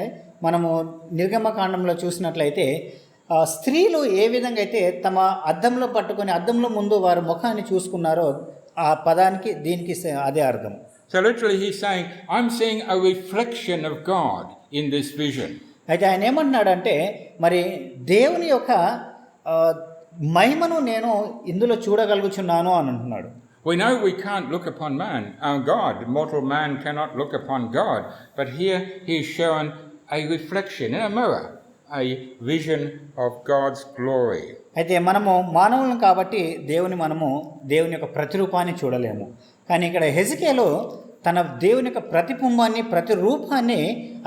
మనము నిర్గమకాండంలో చూసినట్లయితే స్త్రీలు ఏ విధంగా అయితే తమ అద్దంలో పట్టుకొని అద్దంలో ముందు వారి ముఖాన్ని చూసుకున్నారో ఆ పదానికి దీనికి అదే అర్థం. So literally he's saying, I'm seeing a reflection of God in this vision. అయితే ఆయన ఏమన్నాడంటే మరి దేవుని యొక్క మహిమను నేను ఇందులో చూడగలుగుచున్నాను అని అంటున్నాడు. We know we can't look upon man, our God. Mortal man cannot look upon God. But here he is shown a reflection in a mirror, a vision of God's glory. అయితే మనము మానవులను కాబట్టి దేవుని యొక్క ప్రతిరూపాన్ని చూడలేము. కానీ ఇక్కడ హెజకేలు తన దేవుని యొక్క ప్రతిబింబాన్ని ప్రతిరూపాన్ని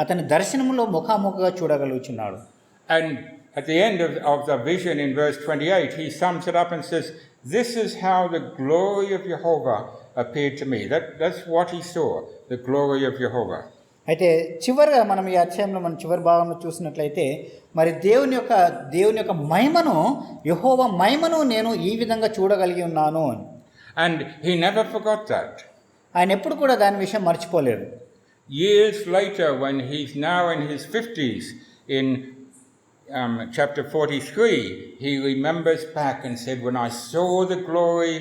అతని దర్శనంలో ముఖాముఖిగా చూడగలుగుచున్నాడు. And at the end of the vision in verse 28, he sums it up and says, "This is how the glory of Jehovah appeared to me." That's what he saw, the glory of Jehovah. అయితే చివరిగా మనం ఈ అధ్యాయంలో మనం చివరి భాగంలో చూసినట్లయితే మరి దేవుని యొక్క మహిమను, యెహోవా మహిమను నేను ఈ విధంగా చూడగలిగి ఉన్నాను అని. And he never forgot that. ఆయన ఎప్పుడు కూడా దాని విషయం మర్చిపోలేదు. Years later, when he's now in his 50s, in chapter 43, he remembers back and said, "When I saw the glory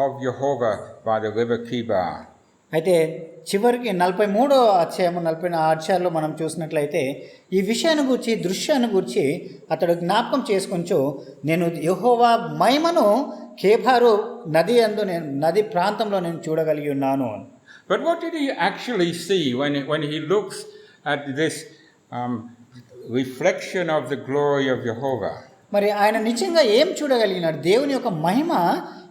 of Jehovah by the river Kibar." అయితే చివరికి 43వ అధ్యాయం 44 అధ్యాయాల్లో మనం చూసినట్లయితే ఈ విషయాన్ని గురించి, దృశ్యాన్ని గురించి అతడు జ్ఞాపకం చేసుకొంచు, నేను యెహోవా మహిమను కేబారు నది ప్రాంతంలో నేను చూడగలిగి ఉన్నాను. But what did he actually see when he looks at this reflection of the glory of Jehovah? మరి ఆయన నిజంగా ఏం చూడగలిగినాడు? దేవుని యొక్క మహిమ,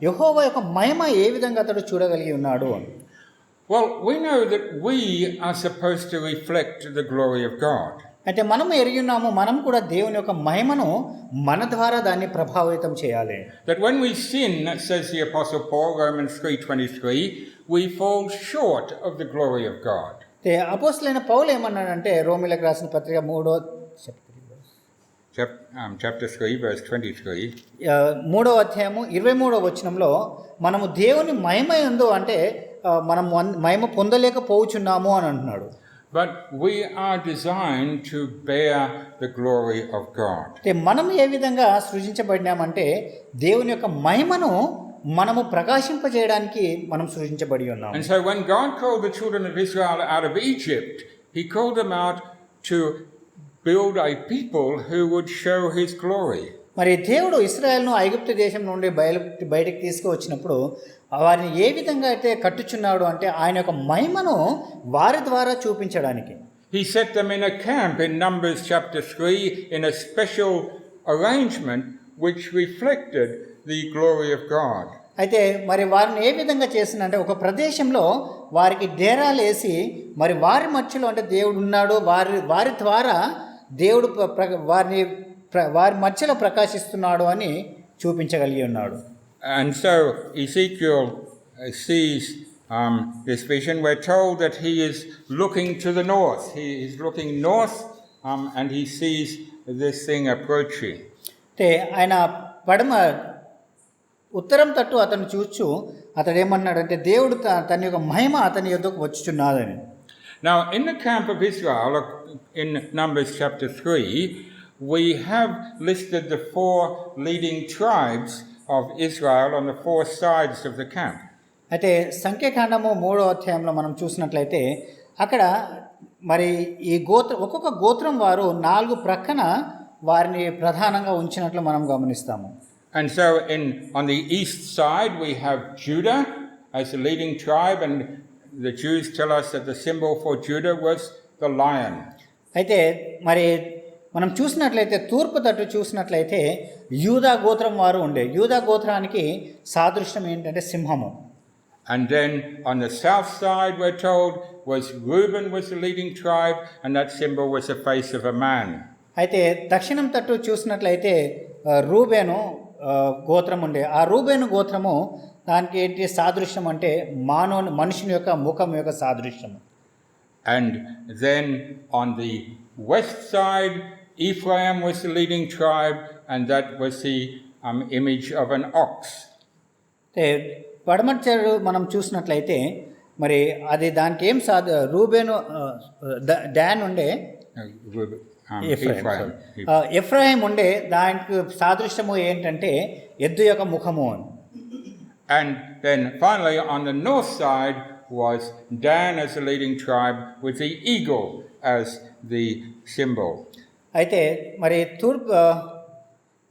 యెహోవా యొక్క మహిమ ఏ విధంగా అతడు చూడగలిగి ఉన్నాడు? Well, we know that we are supposed to reflect the glory of God. అయితే మనం ఎరిగి ఉన్నాము, మనం కూడా దేవుని యొక్క మహిమను మన ద్వారా దాన్ని ప్రభావితం చేయాలి. That when we sin, says the Apostle Paul, Romans 3:23, we fall short of the glory of God. అపోస్తలుడైన పౌలు ఏమన్నాడంటే రోమీయులకు రాసిన పత్రిక 3 verse 23. 3వ అధ్యాయము 23వ వచనంలో మనము దేవుని మహిమ యందు అంటే మనం మహిమ పొందలేకపోవచ్చున్నాము అని అంటున్నాడు. But we are designed to bear the glory of God. మనం ఏ విధంగా సృజించబడినామంటే దేవుని యొక్క మహిమను మనము ప్రకాశింపజేయడానికి మనం సృజించబడి ఉన్నాము. And so when God called the children of Israel out of Egypt, he called them out to build a people who would show his glory. మరి దేవుడు ఇశ్రాయేలును ఐగుప్తు దేశం నుండి బయటికి తీసుకువచ్చినప్పుడు వారిని ఏ విధంగా అయితే కట్టుచున్నాడు అంటే ఆయన యొక్క మహిమను వారి ద్వారా చూపించడానికి. He set them in a camp in Numbers chapter 3 in a special arrangement which reflected the glory of God. అయితే మరి వారిని ఏ విధంగా చేసిందంటే ఒక ప్రదేశంలో వారికి డేరాలు వేసి మరి వారి మధ్యలో అంటే దేవుడు ఉన్నాడు, వారి ద్వారా దేవుడు వారి మధ్యలో ప్రకాశిస్తున్నాడు అని చూపించగలిగి ఉన్నాడు. And so Ezekiel sees this vision. We're told that he is looking to the north. He is looking north and he sees this thing approaching. అంటే ఆయన ఉత్తరం తట్టు అతను చూస్తూ అతడు ఏమన్నాడంటే దేవుడు తన యొక్క మహిమ అతని యొద్దకు వచ్చుచున్నాదని. Now in the camp of Israel in Numbers chapter 3, we have listed the 4 leading tribes of Israel on the 4 sides of the camp. అయితే సంఖ్యాకాండము 3వ అధ్యాయంలో మనం చూసినట్లయితే అక్కడ మరి ఈ ఒక్కొక్క గోత్రం వారు 4 ప్రక్కన వారిని ప్రధానంగా ఉంచినట్లు మనం గమనిస్తాము. And so on the east side we have Judah as the leading tribe, and the Jews tell us that the symbol for Judah was the lion. అయితే మరి మనం చూసినట్లయితే తూర్పు తట్టు చూసినట్లయితే యూదా గోత్రం వారు ఉండే. యూదా గోత్రానికి సాదృశ్యం ఏంటంటే సింహము. And then on the south side we're told Reuben was the leading tribe, and that symbol was the face of a man. అయితే దక్షిణం తట్టు చూసినట్లయితే రూబేను గోత్రం ఉండే. ఆ రూబేను గోత్రము దానికి ఏంటి సాదృశ్యం అంటే మనుషుని యొక్క ముఖం యొక్క సాదృశ్యం. And then on the west side Ephraim was the leading tribe, and that was the image of an ox. పడమర్చారు మనం చూసినట్లయితే మరి అది దానికి ఏం రూబేను డాన్ ఉండే, ఎఫ్రాయిం ఉండే. దానికి సాదృశ్యము ఏంటంటే ఎద్దు యొక్క ముఖము అని. And then finally on the north side was Dan as the leading tribe with the eagle as the symbol. అయితే మరి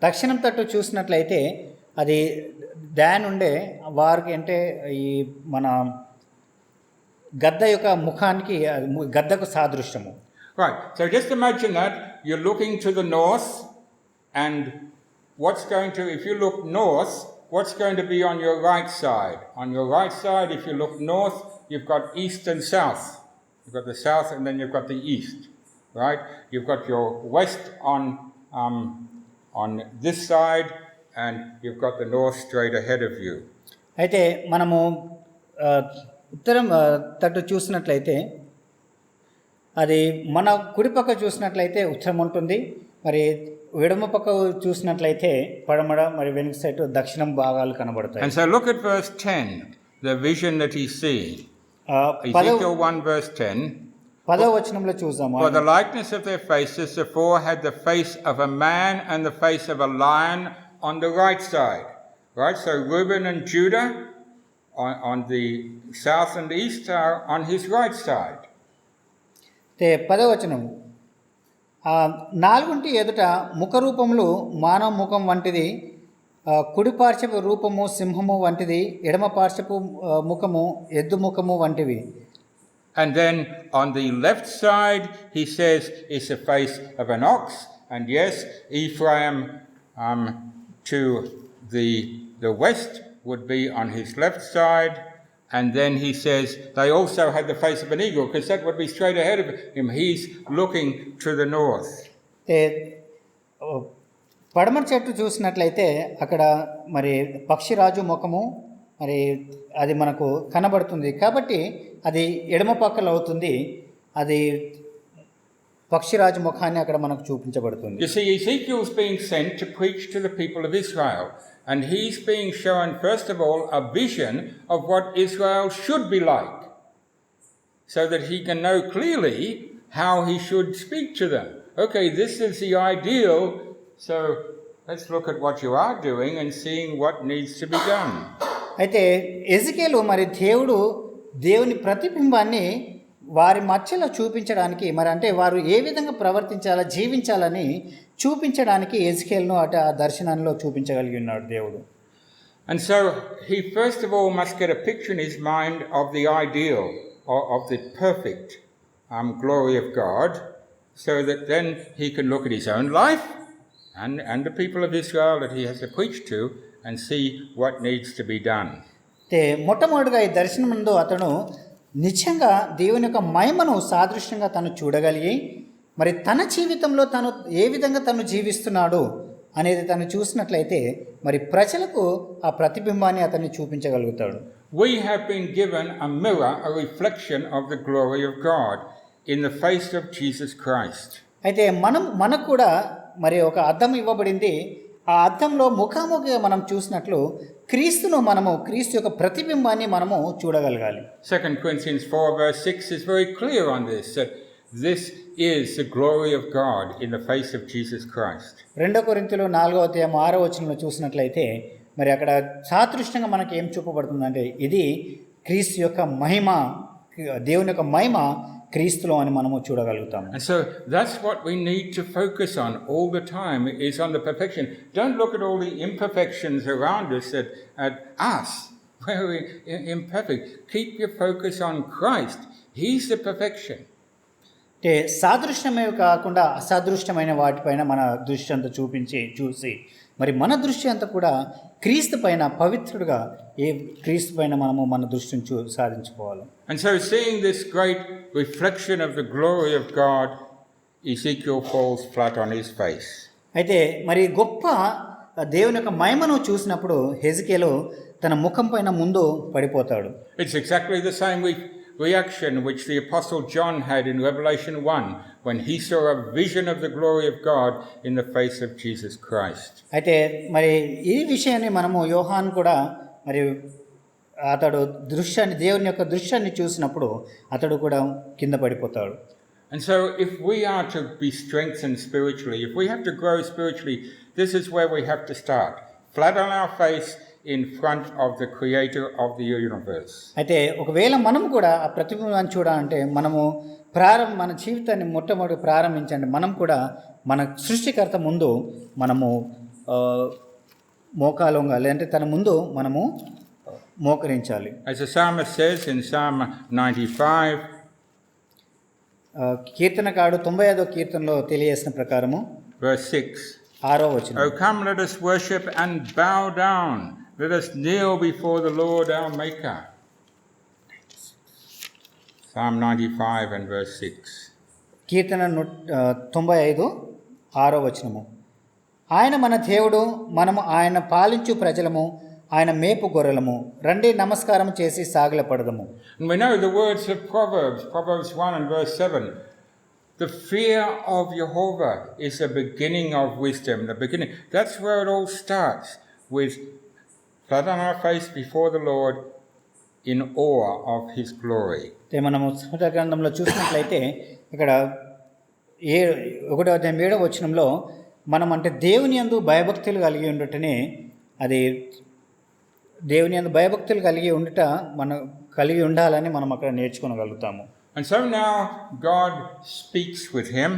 దక్షిణం తట్టు చూసినట్లయితే అది డాన్ ఉండే వారికి అంటే ఈ మన గద్ద యొక్క ముఖానికి గద్దకు సాదృశ్యము. Right, so just imagine that you're looking to the north, and what's going to, if you look north, what's going to be on your right side? On your right side, if you look north, you've got east and south. You've got the south and then you've got the east, right? You've got your west on this side, and you've got the north straight ahead of you. అయితే మనము ఉత్తరం తట్టు చూసినట్లయితే అది మన కుడి పక్క చూసినట్లయితే ఉత్తరం ఉంటుంది, మరి ఎడమ పక్క చూసినట్లయితే పడమర, మరి వెనుక సైడ్ దక్షిణం భాగాలు కనబడతాయి. And so look at verse 10, the vision that he's seeing. Ezekiel 1 verse 10. 10వ వచనంలో చూద్దాము. For the likeness of their faces, the four had the face of a man and the face of a lion on the right side. Right, so Reuben and Judah on the south and east are on his right side. 10వ వచనం, నాలుగుంటి ఎదుట ముఖ రూపములు మానవ ముఖం వంటిది, కుడి పార్శ్వపు రూపము సింహము వంటిది, ఎడమ పార్శ్వపు ముఖము ఎద్దు ముఖము వంటివి. And then on the left side, he says, is the face of an ox. And yes, Ephraim to the west would be on his left side. And then he says they also had the face of an eagle, because that would be straight ahead of him. He's looking to the north. పడమర చెట్టు చూసినట్లయితే అక్కడ మరి పక్షిరాజు ముఖము మరి అది మనకు కనబడుతుంది, కాబట్టి అది ఎడమ పక్కలో అవుతుంది, అది పక్షిరాజు ముఖాన్ని అక్కడ మనకు చూపించబడుతుంది. You see, Ezekiel's being sent to preach to the people of Israel, and he's being shown, first of all, a vision of what Israel should be like, so that he can know clearly how he should speak to them. Okay, this is the ideal, so let's look at what you are doing and seeing what needs to be done. అయితే ఎజికేలు మరి దేవుని ప్రతిబింబాన్ని వారి మధ్యలో చూపించడానికి, మరి అంటే వారు ఏ విధంగా ప్రవర్తించాలా, జీవించాలని చూపించడానికి ఎజికేలును ఆ దర్శనంలో చూపించగలిగి ఉన్నాడు దేవుడు. And so he first of all must get a picture in his mind of the ideal, of the perfect glory of God, so that then he can look at his own life and the people of Israel that he has to preach to and see what needs to be done. మొట్టమొదటిగా ఈ దర్శనం ముందు అతను నిజంగా దేవుని యొక్క మహిమను సాదృశ్యంగా తను చూడగలిగి, మరి తన జీవితంలో తను ఏ విధంగా తను జీవిస్తున్నాడు అనేది తను చూసినట్లయితే మరి ప్రజలకు ఆ ప్రతిబింబాన్ని అతన్ని చూపించగలుగుతాడు. We have been given a mirror, a reflection of the glory of God in the face of Jesus Christ. అయితే మనకు కూడా మరి ఒక అద్దం ఇవ్వబడింది. ఆ అద్దంలో ముఖాముఖిగా మనం చూసినట్లు క్రీస్తు యొక్క ప్రతిబింబాన్ని మనము చూడగలగాలి. 2 Corinthians 4 verse 6 is very clear on this, that this is the glory of God in the face of Jesus Christ. 2 కొరింథీయులు 4వ అధ్యాయం 6వ వచనంలో చూసినట్లయితే మరి అక్కడ సాదృశ్యంగా మనకి ఏం చూపబడుతుందంటే ఇది క్రీస్తు యొక్క మహిమ, దేవుని యొక్క మహిమ క్రీస్తులో అని మనము చూడగలుగుతాము. And so that's what we need to focus on all the time, is on the perfection. Don't look at all the imperfections around us at us. We're imperfect. Keep your focus on Christ. He's the perfection. అంటే సాదృశ్యమే కాకుండా అసాదృశ్యమైన వాటిపైన మన దృష్టి అంతా చూసి మరి మన దృష్టి అంతా కూడా క్రీస్తు పైన, పవిత్రుడుగా క్రీస్తు పైన మనము మన దృష్టిని సాధించుకోవాలి. And so seeing this great reflection of the glory of God, Ezekiel falls flat on his face. అయితే మరి గొప్ప దేవుని యొక్క మహిమను చూసినప్పుడు హెజికేలు తన ముఖం పైన ముందు పడిపోతాడు. It's exactly the same reaction which the Apostle John had in Revelation 1 when he saw a vision of the glory of God in the face of Jesus Christ. అయితే మరి ఈ విషయాన్ని మనము యోహాను కూడా మరి అతడు దేవుని యొక్క దృశ్యాన్ని చూసినప్పుడు అతడు కూడా కింద పడిపోతాడు. And so if we are to be strengthened spiritually, if we have to grow spiritually, this is where we have to start. Flat on our face in front of the creator of the universe. అయితే ఒకవేళ మనం కూడా ఆ ప్రతిబింబాన్ని చూడాలంటే మనము మన జీవితాన్ని మొట్టమొదటి ప్రారంభించండి. మనం కూడా మన సృష్టికర్త ముందు మనము మోకాలు వంగాలి, అంటే తన ముందు మనము మోకరించాలి. As the psalmist says in Psalm 95, కీర్తనకాడు 95వ కీర్తనలో తెలియజేసిన ప్రకారము verse 6, 6వ వచనం, "O come, let us worship and bow down. Let us kneel before the Lord our Maker." Psalm 95 and verse 6. కీర్తన 95 6వ వచనము, ఆయన మన దేవుడు, మనము ఆయన పాలించు ప్రజలము, ఆయన మేపు గొర్రెలము, రండి నమస్కారం చేసి సాగిలపడదము. And we know the words of Proverbs 1 and verse 7. The fear of Jehovah is the beginning of wisdom. The beginning. That's where it all starts, with flat on our face before the Lord in awe of His glory. మనము సమత గ్రంథంలో చూసినట్లయితే ఇక్కడ 1వ అధ్యాయం 7వ వచనంలో మనం అంటే దేవుని యందు భయభక్తులు కలిగి ఉండటనే, అది దేవుని యందు భయభక్తులు కలిగి ఉండుట మనం కలిగి ఉండాలని మనం అక్కడ నేర్చుకోగలుగుతాము. And so now God speaks with him,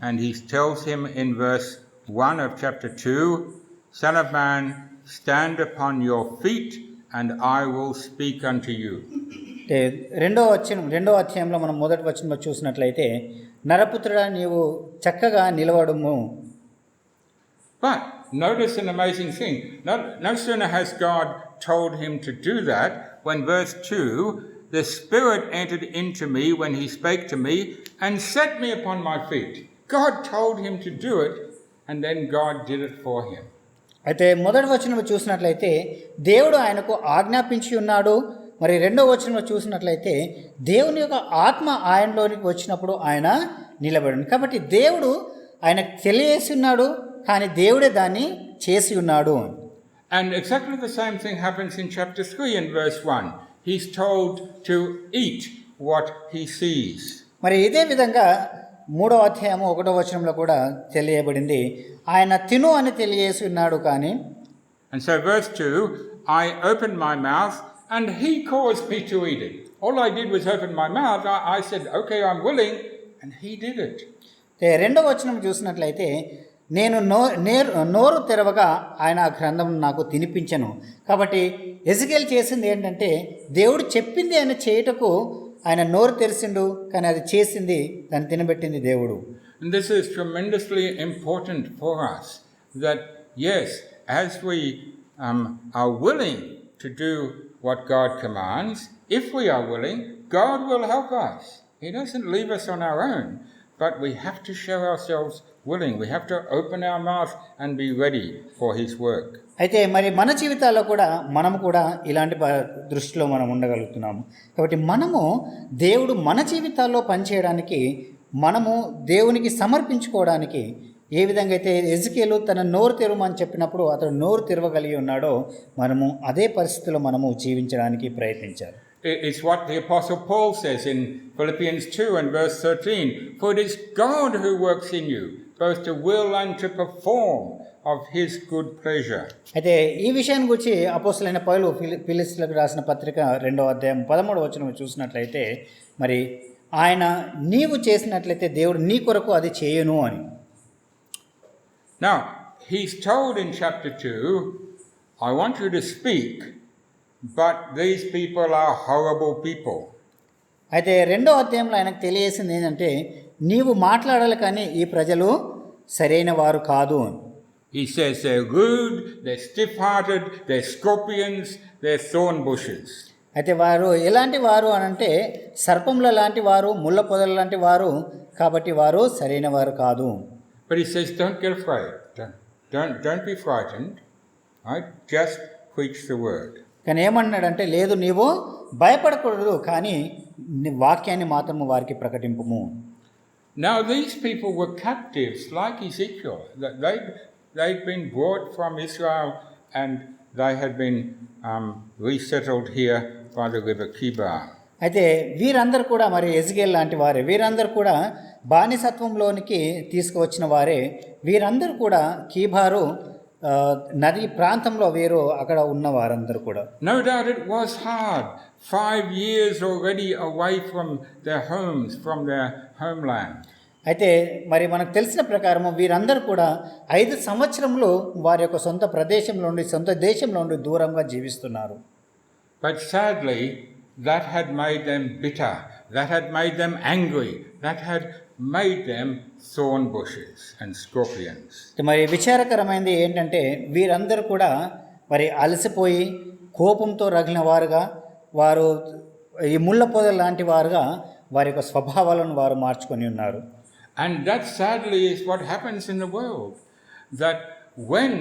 and He tells him in verse 1 of chapter 2, "Son of man, stand upon your feet, and I will speak unto you." రెండవ అధ్యాయంలో మనం మొదటి వచనంలో చూసినట్లయితే, నరపుత్రుడా నీవు చక్కగా నిలవడము. But notice an amazing thing. No sooner has God told him to do that, when verse 2, "The Spirit entered into me when He spake to me and set me upon my feet." God told him to do it, and then God did it for him. అయితే మొదటి వచనంలో చూసినట్లయితే దేవుడు ఆయనకు ఆజ్ఞాపించి ఉన్నాడు. మరి రెండవ వచనంలో చూసినట్లయితే దేవుని యొక్క ఆత్మ ఆయనలోనికి వచ్చినప్పుడు ఆయన నిలబడింది. కాబట్టి దేవుడు ఆయనకు తెలియజేసి ఉన్నాడు, కానీ దేవుడే దాన్ని చేసి ఉన్నాడు. And exactly the same thing happens in chapter 3 and verse 1. He's told to eat what he sees. మరి ఇదే విధంగా 3వ అధ్యాయము 1వ వచనంలో కూడా తెలియబడింది, ఆయన తిను అని తెలియజేసి ఉన్నాడు. కానీ And so verse 2, "I opened my mouth and He caused me to eat it." All I did was open my mouth. I said, "Okay, I'm willing," and He did it. రెండవ వచనం చూసినట్లయితే, నేను నోరు తెరవగా ఆయన ఆ గ్రంథం నాకు తినిపించను. కాబట్టి ఎజికేల్ చేసింది ఏంటంటే, దేవుడు చెప్పింది ఆయన చేయుటకు ఆయన నోరు తెరిచిండు, కానీ అది చేసింది, దాన్ని తినబెట్టింది దేవుడు. And this is tremendously important for us, that yes, as we are willing to do what God commands, if we are willing, God will help us. He doesn't leave us on our own, but we have to show ourselves willing. We have to open our mouth and be ready for His work. అయితే మరి మన జీవితాల్లో కూడా మనము కూడా ఇలాంటి దృష్టిలో మనం ఉండగలుగుతున్నాము. కాబట్టి మనము దేవుడు మన జీవితాల్లో పనిచేయడానికి, మనము దేవునికి సమర్పించుకోవడానికి ఏ విధంగా అయితే ఎజికేలు తన నోరు తెరవమని చెప్పినప్పుడు అతడు నోరు తెరవగలిగి ఉన్నాడో, మనము అదే పరిస్థితిలో మనము జీవించడానికి ప్రయత్నించాలి. It's what the Apostle Paul says in Philippians 2 and verse 13. "For it is God who works in you, both to will and to perform of His good pleasure." అయితే ఈ విషయాన్ని గురించి అపోస్తలుడైన పౌలు ఫిలిప్పీయులకు రాసిన పత్రిక 2వ అధ్యాయం 13వ వచనం చూసినట్లయితే, మరి ఆయన నీవు చేసినట్లయితే దేవుడు నీ కొరకు అది చేయును అని. Now, he's told in chapter 2, "I want you to speak, but these people are horrible people." అయితే 2వ అధ్యాయంలో ఆయనకు తెలియజేసింది ఏంటంటే, నీవు మాట్లాడాలి కానీ ఈ ప్రజలు సరైన వారు కాదు. He says they're rude, they're stiff-hearted, they're scorpions, they're thorn bushes. అయితే వారు ఎలాంటి వారు అనంటే సర్పముల లాంటి వారు, ముళ్ళ పొదల లాంటి వారు, కాబట్టి వారు సరైన వారు కాదు. But he says, don't get afraid. Don't be frightened. Right? Just preach the word. కానీ ఏమన్నాడంటే, లేదు నీవు భయపడకూడదు, కానీ వాక్యాన్ని మాత్రము వారికి ప్రకటింపుము. Now these people were captives like Ezekiel. They'd been brought from Israel and they had been resettled here by the river Kibar. అయితే వీరందరూ కూడా మరి ఎజికేల్ లాంటి వారే, వీరందరూ కూడా బానిసత్వంలోనికి తీసుకువచ్చిన వారే. వీరందరూ కూడా కీబారు నది ప్రాంతంలో వీరు అక్కడ ఉన్న వారందరూ కూడా. No doubt it was hard. 5 years already away from their homes, from their homeland. అయితే మరి మనకు తెలిసిన ప్రకారము వీరందరూ కూడా 5 సంవత్సరంలో వారి యొక్క సొంత ప్రదేశంలో నుండి సొంత దేశంలో నుండి దూరంగా జీవిస్తున్నారు. But sadly, that had made them bitter, that had made them angry, that had made them thorn bushes and scorpions. మరి విచారకరమైనది ఏంటంటే వీరందరూ కూడా మరి అలసిపోయి కోపంతో రగిలిన వారుగా, వారు ఈ ముళ్ళ పొదల లాంటి వారుగా వారి యొక్క స్వభావాలను వారు మార్చుకొని ఉన్నారు. And that sadly is what happens in the world, that when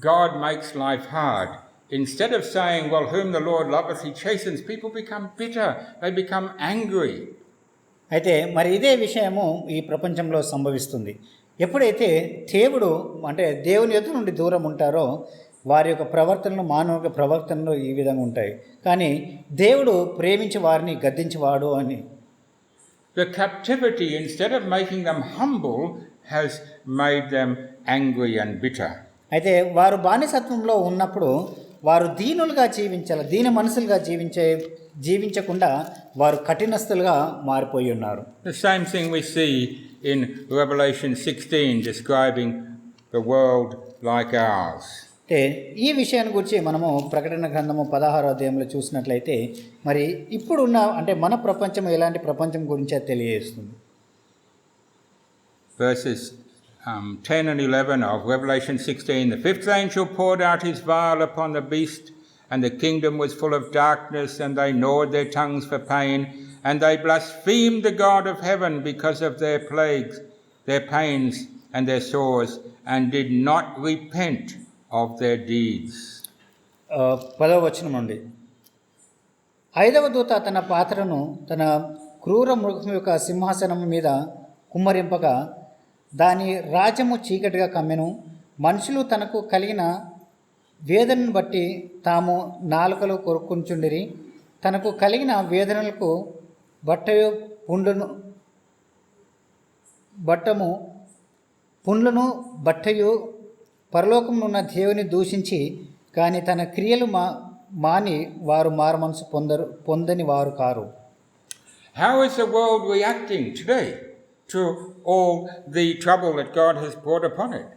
God makes life hard, instead of saying, well, whom the Lord loveth he chastens, people become bitter, they become angry. అయితే మరి ఇదే విషయము ఈ ప్రపంచంలో సంభవిస్తుంది. ఎప్పుడైతే దేవుడు అంటే దేవుని ఎదురు నుండి దూరం ఉంటారో వారి యొక్క ప్రవర్తనలు మానవ ప్రవర్తనలు ఈ విధంగా ఉంటాయి. కానీ దేవుడు ప్రేమించి వారిని గద్దించేవాడు అని. The captivity, instead of making them humble, has made them angry and bitter. అయితే వారు బానిసత్వంలో ఉన్నప్పుడు వారు దీనులుగా జీవించాలి, దీన మనసులుగా జీవించకుండా వారు కఠినస్తులుగా మారిపోయి ఉన్నారు. The same thing we see in Revelation 16, describing the world like ours. అంటే ఈ విషయాన్ని గురించి మనము ప్రకటన గ్రంథము 16వ అధ్యాయంలో చూసినట్లయితే మరి ఇప్పుడున్న అంటే మన ప్రపంచం ఎలాంటి ప్రపంచం గురించి అది తెలియజేస్తుంది. Verses 10 and 11 of Revelation 16, the fifth angel poured out his vial upon the beast, and the kingdom was full of darkness, and they gnawed their tongues for pain, and they blasphemed the God of heaven because of their plagues, their pains, and their sores, and did not repent of their deeds. 10వ వచనం నుండి 5వ దూత తన పాత్రను తన క్రూర మృగం యొక్క సింహాసనం మీద కుమ్మరింపగా దాని రాజ్యము చీకటిగా కమ్మెను. మనుషులు తనకు కలిగిన వేదనను బట్టి తాము నాలుకలు కొరుక్కుంచుండిరి. తనకు కలిగిన వేదనలకు పుండ్లను బట్టయు పరలోకమున్న దేవుని దూషించి కానీ తన క్రియలు మాని వారు మారుమనసు పొందని వారు car. How is the world reacting today to all the trouble that God has brought upon it?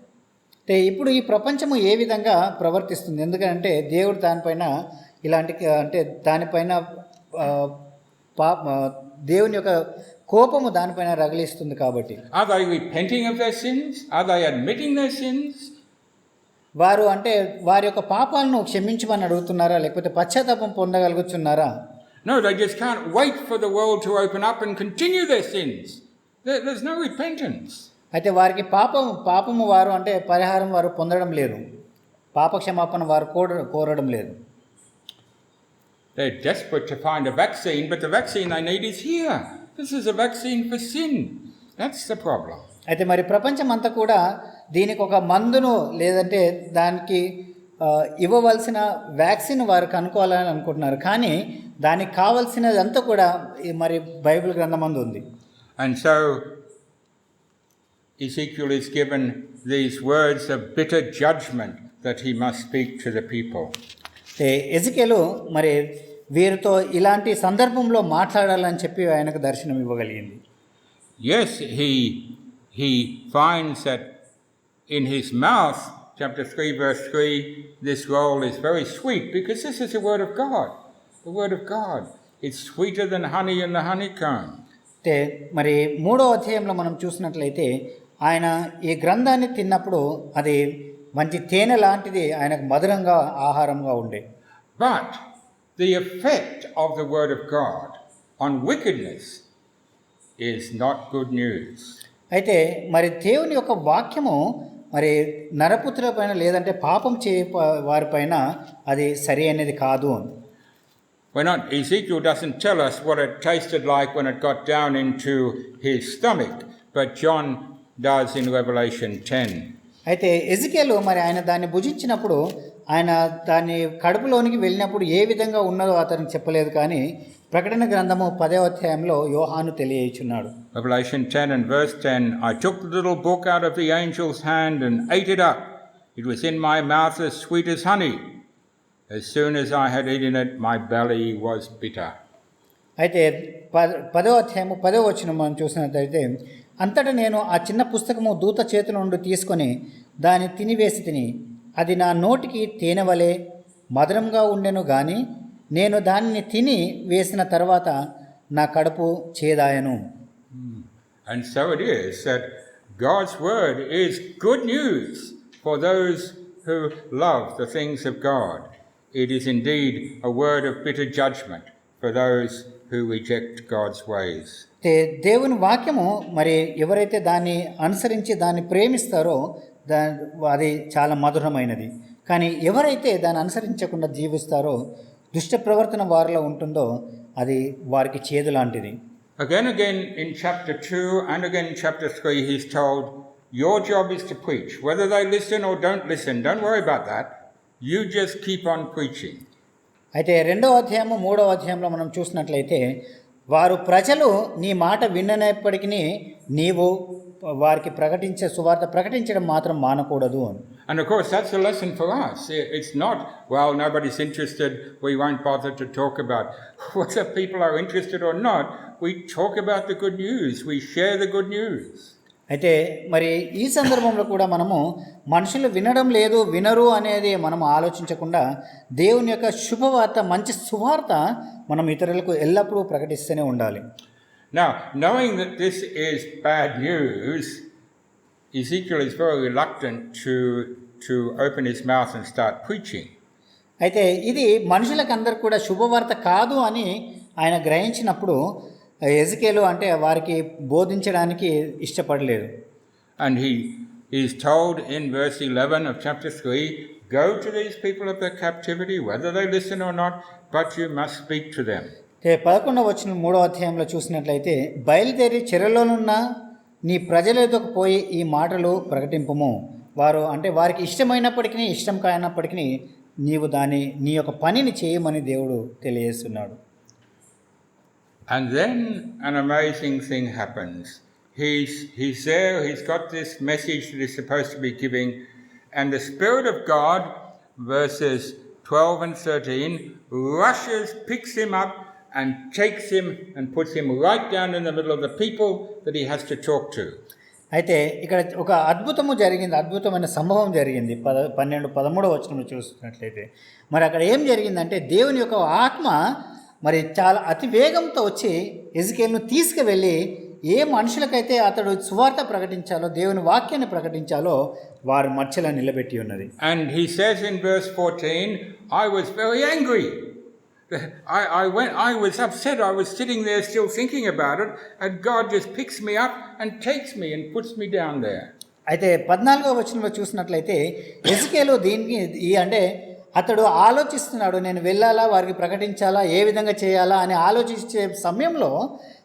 అంటే ఇప్పుడు ఈ ప్రపంచము ఏ విధంగా ప్రవర్తిస్తుంది? ఎందుకంటే దేవుడు దానిపైన ఇలాంటి అంటే దానిపైన దేవుని యొక్క కోపము దానిపైన రగిలిస్తుంది కాబట్టి. Are they repenting of their sins? Are they admitting their sins? వారు అంటే వారి యొక్క పాపాలను క్షమించమని అడుగుతున్నారా, లేకపోతే పశ్చాత్తాపం పొందగలుగుతున్నారా? No, they just can't wait for the world to open up and continue their sins. There's no repentance. అయితే వారికి పాపము వారు అంటే పరిహారం వారు పొందడం లేదు, పాప క్షమాపణ వారు కోరడం లేదు. They're desperate to find a vaccine, but the vaccine they need is here. This is a vaccine for sin. That's the problem. అయితే మరి ప్రపంచం అంతా కూడా దీనికి ఒక మందును లేదంటే దానికి ఇవ్వవలసిన వ్యాక్సిన్ వారు కనుక్కోవాలని అనుకుంటున్నారు. కానీ దానికి కావాల్సినదంతా కూడా మరి బైబిల్ గ్రంథమందు ఉంది. And so Ezekiel is given these words of bitter judgment that he must speak to the people. ఎజికేలు మరి వీరితో ఇలాంటి సందర్భంలో మాట్లాడాలని చెప్పి ఆయనకు దర్శనం ఇవ్వగలిగింది. Yes, he finds that in his mouth, chapter 3, verse 3, this roll is very sweet because this is the word of God. The word of God. It's sweeter than honey in the honeycomb. అంటే మరి 3వ అధ్యాయంలో మనం చూసినట్లయితే ఆయన ఈ గ్రంథాన్ని తిన్నప్పుడు అది మంచి తేనె లాంటిది, ఆయనకు మధురంగా ఆహారంగా ఉండే. But the effect of the word of God on wickedness is not good news. అయితే మరి దేవుని యొక్క వాక్యము మరి నరపుత్రుల పైన లేదంటే పాపం వారిపైన అది సరి అనేది కాదు. Ezekiel doesn't tell us what it tasted like when it got down into his stomach, but John does in Revelation 10. అయితే ఎజికేలు మరి ఆయన దాన్ని భుజించినప్పుడు ఆయన దాన్ని కడుపులోనికి వెళ్ళినప్పుడు ఏ విధంగా ఉన్నదో అతనికి చెప్పలేదు. కానీ ప్రకటన గ్రంథము 10వ అధ్యాయంలో యోహాను తెలియచున్నాడు. Revelation 10 and verse 10, I took the little book out of the angel's hand and ate it up. It was in my mouth as sweet as honey. As soon as I had eaten it, my belly was bitter. అయితే 10వ అధ్యాయము 10వ వచనం మనం చూసినట్లయితే అంతటా నేను ఆ చిన్న పుస్తకము దూత చేతుల నుండి తీసుకొని దాన్ని తినివేసి తిని అది నా నోటికి తేనె వలె మధురంగా ఉండెను గాని నేను దానిని తిని వేసిన తర్వాత నా కడుపు చేదాయను. And so it is that God's word is good news for those who love the things of God. It is indeed a word of bitter judgment for those who reject God's ways. దేవుని వాక్యము మరి ఎవరైతే దాన్ని అనుసరించి దాన్ని ప్రేమిస్తారో అది చాలా మధురమైనది. కానీ ఎవరైతే దాన్ని అనుసరించకుండా జీవిస్తారో దుష్ట ప్రవర్తన వారిలో ఉంటుందో అది వారికి చేదు లాంటిది. Again in chapter 2 and again in chapter 3 he's told, your job is to preach. Whether they listen or don't listen, don't worry about that. You just keep on preaching. అయితే 2వ అధ్యాయము 3వ అధ్యాయంలో మనం చూసినట్లయితే వారు ప్రజలు నీ మాట విన్నప్పటికీ నీవు వారికి సువార్త ప్రకటించడం మాత్రం మానకూడదు అని. And of course that's a lesson for us. It's not, well, nobody's interested, we won't bother to talk about whether people are interested or not. We talk about the good news. We share the good news. అయితే మరి ఈ సందర్భంలో కూడా మనము మనుషులు వినరు అనేది మనం ఆలోచించకుండా దేవుని యొక్క శుభవార్త మంచి సువార్త మనం ఇతరులకు ఎల్లప్పుడూ ప్రకటిస్తూనే ఉండాలి. Now, knowing that this is bad news, Ezekiel is very reluctant to open his mouth and start preaching. అయితే ఇది మనుషులకు అందరికి కూడా శుభవార్త కాదు అని ఆయన గ్రహించినప్పుడు ఎజికేలు అంటే వారికి బోధించడానికి ఇష్టపడలేదు. And he is told in verse 11 of chapter 3, go to these people of their captivity, whether they listen or not, but you must speak to them. 11వ వచనం 3వ అధ్యాయంలో చూసినట్లయితే బయలుదేరి చెరలోనున్న నీ ప్రజల ఎదుకు పోయి ఈ మాటలు ప్రకటింపుము. వారు అంటే వారికి ఇష్టమైనప్పటికీ ఇష్టం కానప్పటికీ నీవు నీ యొక్క పనిని చేయమని దేవుడు తెలియజేస్తున్నాడు. And then an amazing thing happens. He's there, he's got this message that he's supposed to be giving, and the Spirit of God, verses 12 and 13, rushes, picks him up, and takes him and puts him right down in the middle of the people that he has to talk to. అయితే ఇక్కడ ఒక అద్భుతమైన సంభవం జరిగింది. 12-13 వచనంలో చూసినట్లయితే మరి అక్కడ ఏం జరిగిందంటే దేవుని యొక్క ఆత్మ మరి చాలా అతి వేగంతో వచ్చి ఎజికేలును తీసుకువెళ్ళి ఏ మనుషులకైతే అతడు సువార్త ప్రకటించాలో దేవుని వాక్యాన్ని ప్రకటించాలో వారి మధ్యలో నిలబెట్టి ఉన్నది. And he says in verse 14, I was very angry. I was upset. I was sitting there still thinking about it, and God just picks me up and takes me and puts me down there. అయితే 14వ వచనంలో చూసినట్లయితే ఎజికేలు దీనికి అంటే అతడు ఆలోచిస్తున్నాడు, నేను వెళ్ళాలా, వారికి ప్రకటించాలా, ఏ విధంగా చేయాలా అని ఆలోచించే సమయంలో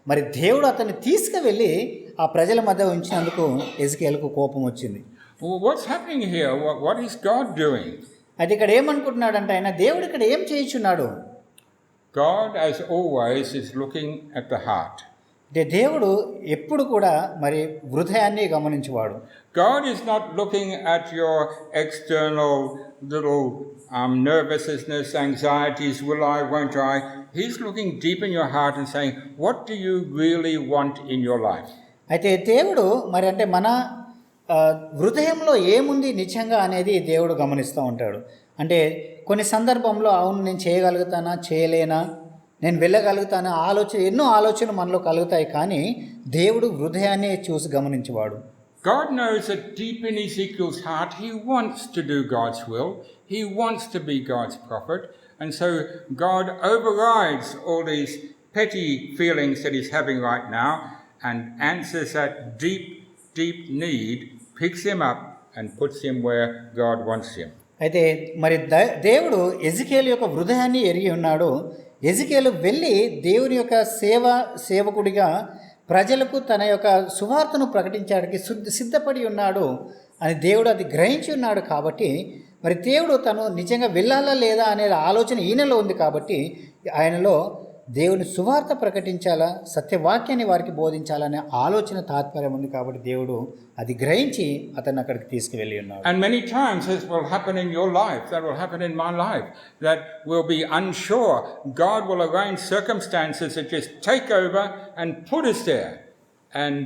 మరి దేవుడు అతన్ని తీసుకువెళ్ళి ఆ ప్రజల మధ్య ఉంచినందుకు ఎజికేలుకు కోపం వచ్చింది. What's happening here? What is God doing? అది ఇక్కడ ఏమనుకుంటున్నాడంటే ఆయన దేవుడు ఇక్కడ ఏం చేయించున్నాడు? God, as always, is looking at the heart. అంటే దేవుడు ఎప్పుడు కూడా మరి హృదయాన్ని గమనించేవాడు. God is not looking at your external little nervousness, anxieties, will I, won't I. He's looking deep in your heart and saying, what do you really want in your life? అయితే దేవుడు మరి అంటే మన హృదయంలో ఏముంది నిజంగా అనేది దేవుడు గమనిస్తూ ఉంటాడు. అంటే కొన్ని సందర్భంలో అవును నేను చేయగలుగుతానా, చేయలేనా, నేను వెళ్ళగలుగుతానా, ఎన్నో ఆలోచనలు మనలో కలుగుతాయి. కానీ దేవుడు హృదయాన్ని చూసి గమనించేవాడు. God knows that deep in Ezekiel's heart he wants to do God's will. He wants to be God's prophet. And so God overrides all these petty feelings that he's having right now and answers that deep need, picks him up and puts him where God wants him. అయితే మరి దేవుడు ఎజికేలు యొక్క హృదయాన్ని ఎరిగి ఉన్నాడు. ఎజికేలు వెళ్ళి దేవుని యొక్క సేవకుడిగా ప్రజలకు తన యొక్క సువార్తను ప్రకటించడానికి సిద్ధపడి ఉన్నాడు అని దేవుడు అది గ్రహించి ఉన్నాడు. కాబట్టి మరి దేవుడు తను నిజంగా వెళ్ళాలా లేదా అనే ఆలోచన ఈయనలో ఉంది. కాబట్టి ఆయనలో దేవుని సువార్త ప్రకటించాలా, సత్యవాక్యాన్ని వారికి బోధించాలనే ఆలోచన తాత్పర్యం ఉంది. కాబట్టి దేవుడు అది గ్రహించి అతన్ని అక్కడికి తీసుకువెళ్ళి ఉన్నాడు. And many times this will happen in your life, that will happen in my life, that we'll be unsure. God will arrange circumstances that just take over and put us there. And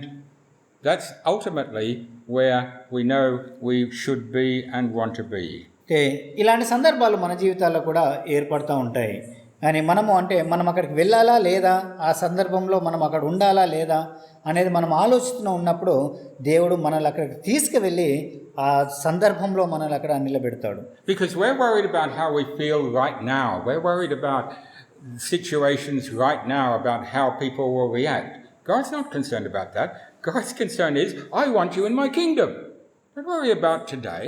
That's ultimately where we know we should be and want to be. అంటే ఇలాంటి సందర్భాలు మన జీవితాల్లో కూడా ఏర్పడుతూ ఉంటాయి. కానీ మనం అక్కడికి వెళ్ళాలా లేదా, ఆ సందర్భంలో మనం అక్కడ ఉండాలా లేదా అనేది మనం ఆలోచిస్తూ ఉన్నప్పుడు దేవుడు మనల్ని అక్కడికి తీసుకువెళ్ళి ఆ సందర్భంలో మనల్ని అక్కడ నిలబెడతాడు. Because we're worried about how we feel right now. We're worried about situations right now, about how people will react. God's not concerned about that. God's concern is, I want you in my kingdom. Don't worry about today.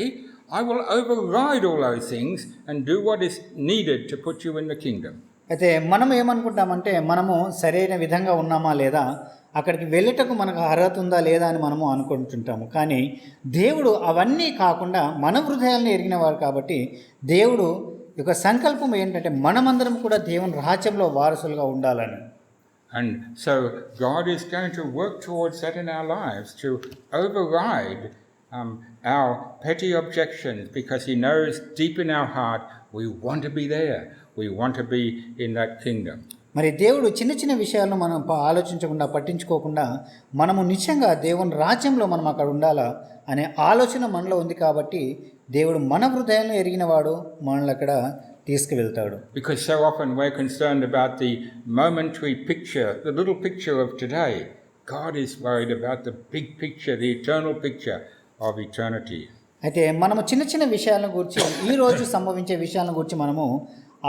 I will override all those things and do what is needed to put you in the kingdom. అయితే మనం ఏమనుకుంటామంటే మనము సరైన విధంగా ఉన్నామా లేదా, అక్కడికి వెళ్ళటకు మనకు అర్హత ఉందా లేదా అని మనము అనుకుంటుంటాము. కానీ దేవుడు అవన్నీ కాకుండా మన హృదయాలను ఎరిగినవాడు కాబట్టి దేవుడు యొక్క సంకల్పం ఏంటంటే మనమందరం కూడా దేవుని రాజ్యంలో వారసులుగా ఉండాలని. And so God is going to work towards that in our lives, to override our petty objections, because He knows deep in our heart we want to be there. We want to be in that kingdom. మరి దేవుడు చిన్న చిన్న విషయాలను మనం ఆలోచించకుండా పట్టించుకోకుండా మనము నిజంగా దేవుని రాజ్యంలో మనం అక్కడ ఉండాలా అనే ఆలోచన మనలో ఉంది కాబట్టి దేవుడు మన హృదయాలను ఎరిగినవాడు మనల్ని అక్కడ తీసుకువెళ్తాడు. Because so often we're concerned about the momentary picture, the little picture of today. God is worried about the big picture, the eternal picture of eternity. అయితే మనము చిన్న చిన్న విషయాలను గురించి, ఈరోజు సంభవించే విషయాలను గురించి మనము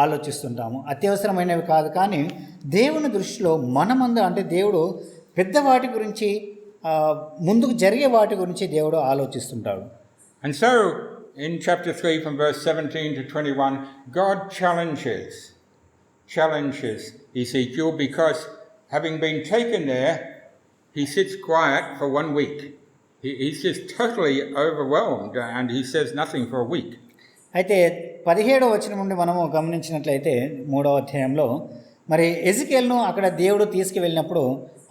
ఆలోచిస్తుంటాము. అత్యవసరమైనవి కాదు, కానీ దేవుని దృష్టిలో మనమందరం అంటే దేవుడు పెద్ద వాటి గురించి, ముందుకు జరిగే వాటి గురించి దేవుడు ఆలోచిస్తుంటాడు. And so in chapter 3 from verse 17 to 21, God challenges Ezekiel, because having been taken there, he sits quiet for 1 week. He's just totally overwhelmed and he says nothing for a week. అయితే 17వ వచనం నుండి మనము గమనించినట్లయితే 3వ అధ్యాయంలో మరి ఎజికేలును అక్కడ దేవుడు తీసుకువెళ్ళినప్పుడు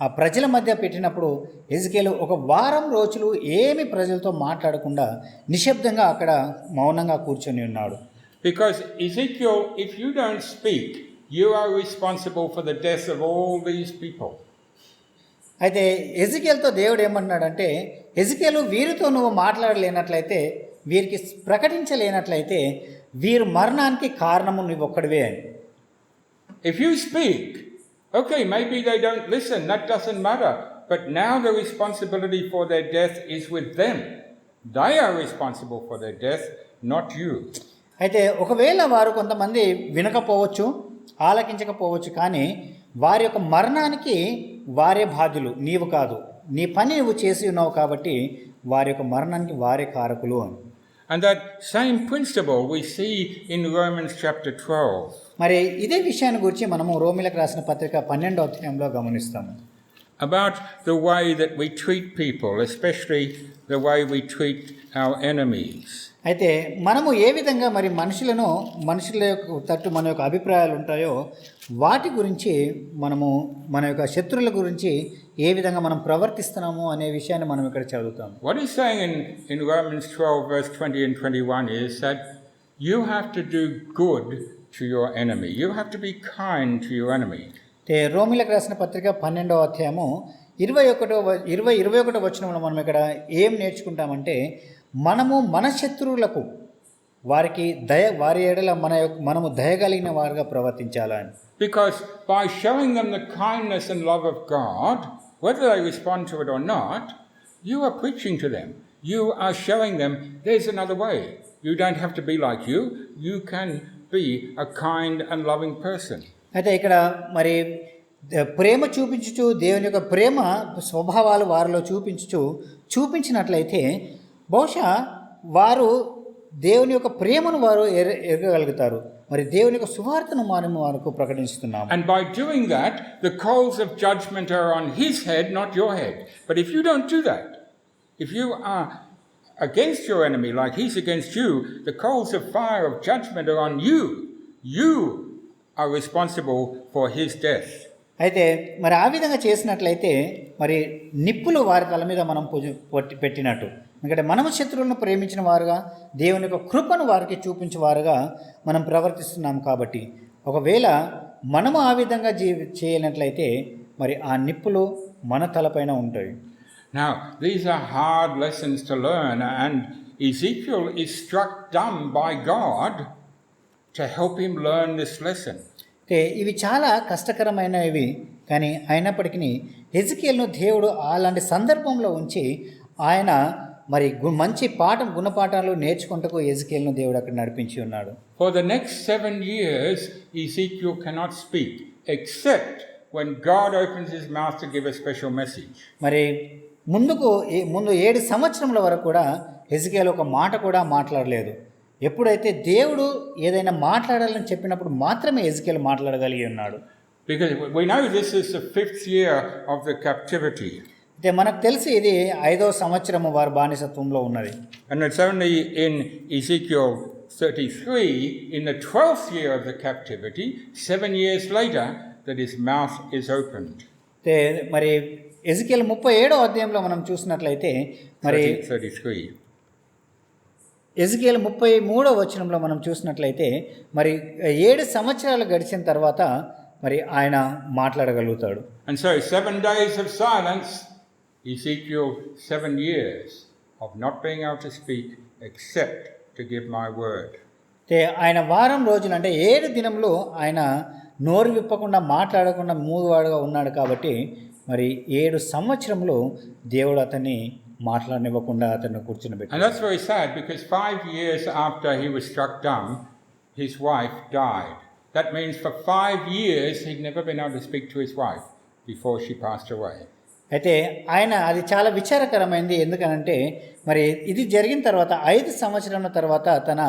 ఆ ప్రజల మధ్య పెట్టినప్పుడు ఎజికేలు 1 వారం రోజులు ఏమి ప్రజలతో మాట్లాడకుండా నిశ్శబ్దంగా అక్కడ మౌనంగా కూర్చొని ఉన్నాడు. Because Ezekiel, if you don't speak, you are responsible for the death of all these people. అయితే ఎజికేలుతో దేవుడు ఏమంటున్నాడంటే, ఎజికేలు వీరితో నువ్వు మాట్లాడలేనట్లయితే, వీరికి ప్రకటించలేనట్లయితే వీరు మరణానికి కారణము నువ్వు ఒక్కడివే అని. If you speak, okay, maybe they don't listen, that doesn't matter. But now the responsibility for their death is with them. They are responsible for their death, not you. అయితే ఒకవేళ వారు కొంతమంది వినకపోవచ్చు, ఆలకించకపోవచ్చు, కానీ వారి యొక్క మరణానికి వారే బాధ్యులు, నీవు కాదు. నీ పని నువ్వు చేసి ఉన్నావు కాబట్టి వారి యొక్క మరణానికి వారే కారకులు అని. And that same principle we see in Romans chapter 12. మరి ఇదే విషయాన్ని గురించి మనము రోమిలకు రాసిన పత్రిక 12వ అధ్యాయంలో గమనిస్తాము. About the way that we treat people, especially the way we treat our enemies. అయితే మనము ఏ విధంగా మరి మనుషుల యొక్క తట్టు మన యొక్క అభిప్రాయాలు ఉంటాయో వాటి గురించి మనము మన యొక్క శత్రువుల గురించి ఏ విధంగా మనం ప్రవర్తిస్తున్నాము అనే విషయాన్ని మనం ఇక్కడ చదువుతాం. What he's saying in Romans 12 verse 20 and 21 is that you have to do good to your enemy. You have to be kind to your enemy. రోమిలకు రాసిన పత్రిక 12వ అధ్యాయము 21వ వచనంలో మనం ఇక్కడ ఏం నేర్చుకుంటామంటే, మనము మన శత్రువులకు వారి ఎడల మనము దయగలిగిన వారుగా ప్రవర్తించాలని. Because by showing them the kindness and love of God, whether they respond to it or not, you are preaching to them. You are showing them there's another way. You don't have to be like you. You can be a kind and loving person. అయితే ఇక్కడ మరి ప్రేమ చూపించుచు దేవుని యొక్క ప్రేమ స్వభావాలు వారిలో చూపించినట్లయితే బహుశా వారు దేవుని యొక్క ప్రేమను వారు ఎరగగలుగుతారు. మరి దేవుని యొక్క సువార్తను వారికి ప్రకటిస్తున్నాము. And by doing that, the coals of judgment are on his head, not your head. But if you don't do that, if you are against your enemy like he's against you, the coals of fire of judgment are on you. You are responsible for his death. అయితే మరి ఆ విధంగా చేసినట్లయితే మరి నిప్పులు వారి తల మీద మనం పెట్టినట్టు, ఎందుకంటే మనము శత్రువులను ప్రేమించిన వారుగా దేవుని యొక్క కృపను వారికి చూపించేవారుగా మనం ప్రవర్తిస్తున్నాం. కాబట్టి ఒకవేళ మనము ఆ విధంగా చేయనట్లయితే మరి ఆ నిప్పులు మన తలపైన ఉంటాయి. Now, these are hard lessons to learn, and Ezekiel is struck dumb by God to help him learn this lesson. అంటే ఇవి చాలా కష్టకరమైనవి, కానీ అయినప్పటికీ హెజ్కేలును దేవుడు అలాంటి సందర్భంలో ఉంచి ఆయన మరి మంచి గుణపాఠాలు నేర్చుకుంటూ హెజ్కేలును దేవుడు అక్కడ నడిపించి ఉన్నాడు. For the next 7 years, Ezekiel cannot speak except when God opens his mouth to give a special message. మరి ముందు 7 సంవత్సరముల వరకు కూడా హెజ్కేలు ఒక మాట కూడా మాట్లాడలేదు. ఎప్పుడైతే దేవుడు ఏదైనా మాట్లాడాలని చెప్పినప్పుడు మాత్రమే హెజ్కేలు మాట్లాడగలిగి ఉన్నాడు. Because we know this is the 5th year of the captivity. అయితే మనకు తెలిసి ఇది 5వ సంవత్సరము వారు బానిసత్వంలో ఉన్నది. And it's only in Ezekiel 33, in the 12th year of the captivity, 7 years later, that his mouth is opened. అయితే మరి హెజ్కేలు 37వ అధ్యాయంలో మనం చూసినట్లయితే మరి 33. హెజ్కేలు 33వ వచనంలో మనం చూసినట్లయితే మరి 7 సంవత్సరాలు గడిచిన తర్వాత మరి ఆయన మాట్లాడగలుగుతాడు. And so 7 days of silence, Ezekiel 7 years of not being able to speak except to give my word. అంటే ఆయన వారం రోజులు అంటే 7 దినములు ఆయన నోరు విప్పకుండా మాట్లాడకుండా మూగువాడుగా ఉన్నాడు కాబట్టి మరి 7 సంవత్సరములు దేవుడు అతన్ని మాట్లాడనివ్వకుండా అతన్ని కూర్చునిపెట్టాడు. And that's very sad, because 5 years after he was struck dumb, his wife died. That means for 5 years he'd never been able to speak to his wife before she passed away. అయితే ఆయన అది చాలా విచారకరమైంది. ఎందుకనంటే మరి ఇది జరిగిన తర్వాత 5 సంవత్సరాల తర్వాత తన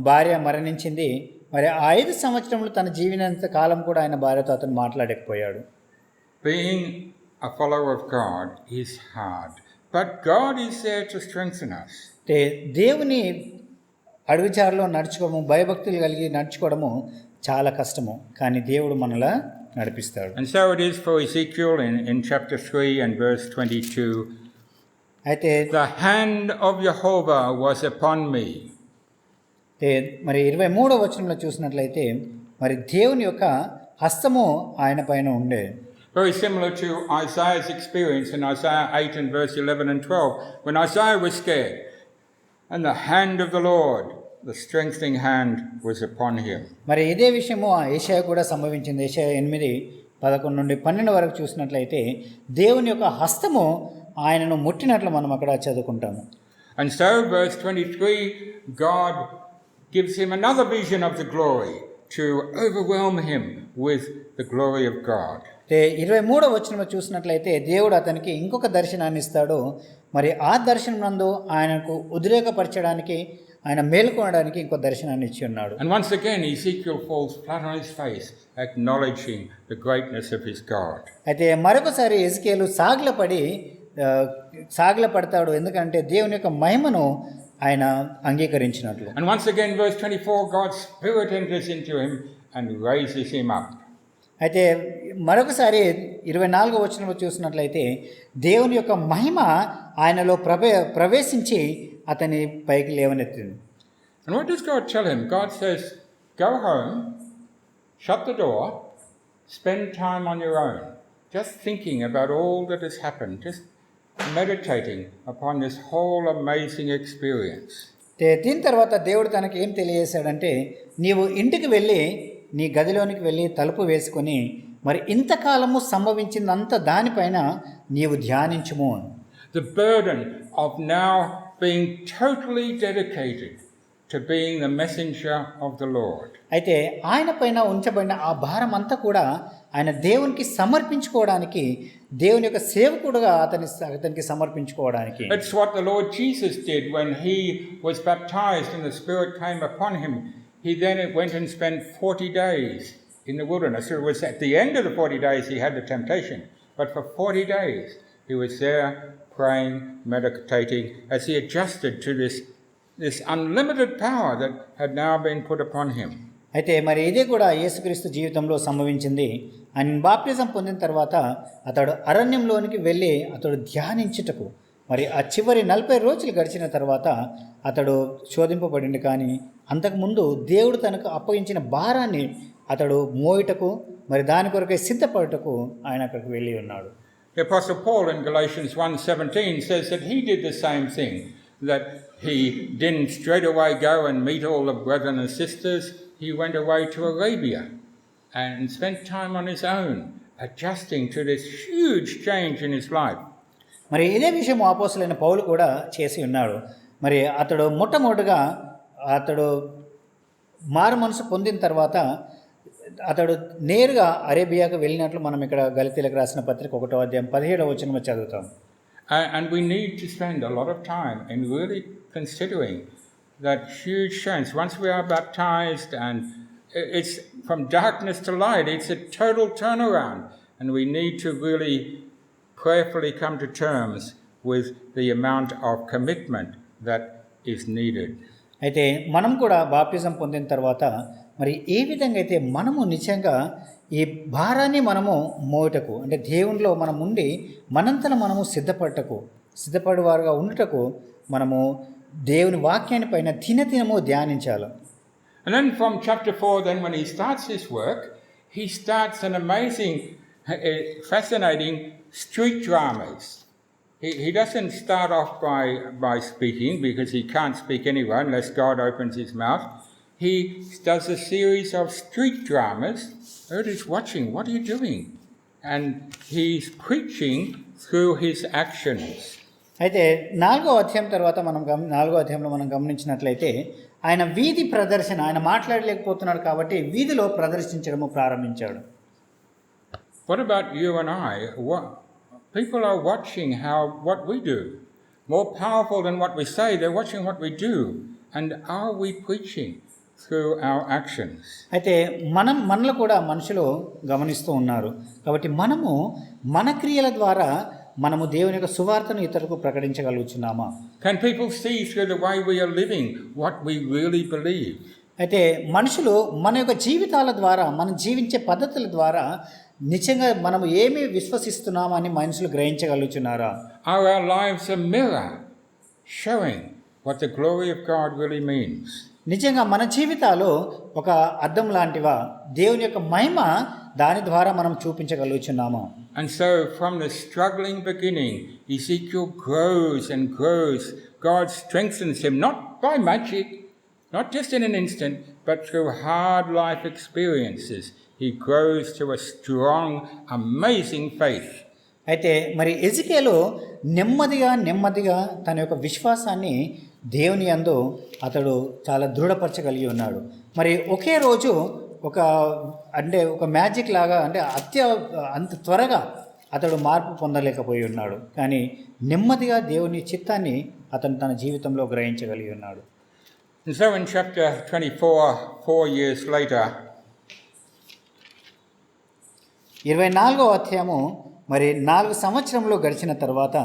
భార్య మరణించింది. మరి ఆ 5 సంవత్సరములు తన జీవినంత కాలం కూడా ఆయన భార్యతో అతను మాట్లాడకపోయాడు. Being a follower of God is hard, but God is there to strengthen us. అంటే దేవుని అడుగుజాడలో నడుచుకోవడము, భయభక్తులు కలిగి నడుచుకోవడము చాలా కష్టము, కానీ దేవుడు మనలా నడిపిస్తాడు. And so it is for Ezekiel in chapter 3 and verse 22. అయితే The hand of Jehovah was upon me. మరి 23వ వచనంలో చూసినట్లయితే మరి దేవుని యొక్క హస్తము ఆయన పైన ఉండే. Very similar to Isaiah's experience in Isaiah 8 and verse 11 and 12, when Isaiah was scared, and the hand of the Lord, the strengthening hand, was upon him. మరి ఇదే విషయము యెషయా కూడా సంభవించింది. యెషయా 8:11 నుండి 12 వరకు చూసినట్లయితే దేవుని యొక్క హస్తము ఆయనను ముట్టినట్లు మనం అక్కడ చదువుకుంటాము. And so verse 23, God gives him another vision of the glory to overwhelm him with the glory of God. 23వ వచనంలో చూసినట్లయితే దేవుడు అతనికి ఇంకొక దర్శనాన్ని ఇస్తాడు. మరి ఆ దర్శనం నందు ఆయనకు ఉద్రేకపరచడానికి, ఆయన మేలుకోవడానికి ఇంకో దర్శనాన్ని ఇచ్చి ఉన్నాడు. And once again Ezekiel falls flat on his face, acknowledging the greatness of his God. అయితే మరొకసారి హెజ్కేలు సాగిలపడతాడు, ఎందుకంటే దేవుని యొక్క మహిమను ఆయన అంగీకరించినట్లు. And once again verse 24, God's Spirit enters into him and raises him up. అయితే మరొకసారి 24వ వచనంలో చూసినట్లయితే దేవుని యొక్క మహిమ ఆయనలో ప్రవేశించి అతని పైకి లేవనెత్తింది. And what does God tell him? God says, go home, shut the door, spend time on your own, just thinking about all that has happened, just meditating upon this whole amazing experience. దీని తర్వాత దేవుడు తనకి ఏం తెలియజేశాడంటే, నీవు ఇంటికి వెళ్ళి నీ గదిలోనికి వెళ్ళి తలుపు వేసుకొని మరి ఇంతకాలము సంభవించిందంత దానిపైన నీవు ధ్యానించుము. The burden of now being totally dedicated to being the messenger of the Lord. అయితే ఆయన పైన ఉంచబడిన ఆ భారం అంతా కూడా ఆయన దేవునికి సమర్పించుకోవడానికి, దేవుని యొక్క సేవకుడుగా అతనికి సమర్పించుకోవడానికి. That's what the Lord Jesus did when he was baptized and the Spirit came upon him. He then went and spent 40 days in the wilderness. It was at the end of the 40 days he had the temptation, but for 40 days he was there praying, meditating, as he adjusted to this unlimited power that had now been put upon him. అయితే మరి ఇదే కూడా యేసుక్రీస్తు జీవితంలో సంభవించింది. ఆయన baptism పొందిన తర్వాత అతడు అరణ్యంలోనికి వెళ్ళి అతడు ధ్యానించుటకు, మరి ఆ చివరి 40 రోజులు గడిచిన తర్వాత అతడు శోధింపబడింది. కానీ అంతకుముందు దేవుడు తనకు అప్పగించిన భారాన్ని అతడు మోయుటకు, మరి దాని కొరకై సిద్ధపడుటకు ఆయన అక్కడికి వెళ్ళి ఉన్నాడు. The Apostle Paul in Galatians 1:17 says that he did the same thing, that he didn't straight away go and meet all the brethren and sisters. He went away to Arabia and spent time on his own, adjusting to this huge change in his life. మరి ఇదే విషయం అపోస్తలుడైన పౌలు కూడా చేసి ఉన్నాడు. మరి అతడు మొట్టమొదటిగా మారు మనసు పొందిన తర్వాత అతడు నేరుగా అరేబియాకు వెళ్ళినట్లు మనం ఇక్కడ గలతీలకు రాసిన పత్రిక 1వ అధ్యాయం 17వ వచనంలో చదువుతాం. And we need to spend a lot of time in really considering that huge change. Once we are baptized, and it's from darkness to light, it's a total turnaround. And we need to really prayerfully come to terms with the amount of commitment that is needed. అయితే మనం కూడా baptism పొందిన తర్వాత మరి ఏ విధంగా అయితే మనము నిజంగా ఈ భారాన్ని మనము మోయటకు అంటే దేవునిలో మనం ఉండి మనంతలో మనము సిద్ధపడేవారుగా ఉండుటకు మనము దేవుని వాక్యాన్ని పైన దినదినము ధ్యానించాలి. And then from chapter 4, then when he starts his work, he starts an amazing, fascinating street dramas. He doesn't start off by speaking, because he can't speak anywhere unless God opens his mouth. He does a series of street dramas. Everybody's watching. What are you doing? And he's preaching through his actions. అయితే 4వ అధ్యాయం తర్వాత 4వ అధ్యాయంలో మనం గమనించినట్లయితే ఆయన వీధి ప్రదర్శన, ఆయన మాట్లాడలేకపోతున్నాడు కాబట్టి వీధిలో ప్రదర్శించడము ప్రారంభించాడు. What about you and I? People are watching what we do. More powerful than what we say, they're watching what we do. And are we preaching through our actions? అయితే మనలో కూడా మనుషులు గమనిస్తూ ఉన్నారు కాబట్టి మనము మన క్రియల ద్వారా మనము దేవుని యొక్క సువార్తను ఇతరులకు ప్రకటించగలుగుతున్నామా? Can people see through the way we are living what we really believe? అయితే మనుషులు మన యొక్క జీవితాల ద్వారా, మనం జీవించే పద్ధతుల ద్వారా నిజంగా మనము ఏమి విశ్వసిస్తున్నామని మనుషులు గ్రహించగలుగుతున్నారా? Are our lives a mirror showing what the glory of God really means? నిజంగా మన జీవితాలు ఒక అద్దం లాంటివా? దేవుని యొక్క మహిమ దాని ద్వారా మనం చూపించగలుగుతున్నామా? And so from the struggling beginning, Ezekiel grows and grows. God strengthens him, not by magic, not just in an instant, but through hard life experiences. He grows to a strong, amazing faith. అయితే మరి ఎజికేలు నెమ్మదిగా తన యొక్క విశ్వాసాన్ని దేవుని యందు అతడు చాలా దృఢపరచగలిగి ఉన్నాడు. మరి ఒకే రోజు ఒక మ్యాజిక్ లాగా అంత త్వరగా అతడు మార్పు పొందలేకపోయి ఉన్నాడు. కానీ నెమ్మదిగా దేవుని చిత్తాన్ని అతను తన జీవితంలో గ్రహించగలిగి ఉన్నాడు. And so in chapter 24, 4 years later, 24వ అధ్యాయము మరి 4 సంవత్సరంలో గడిచిన తర్వాత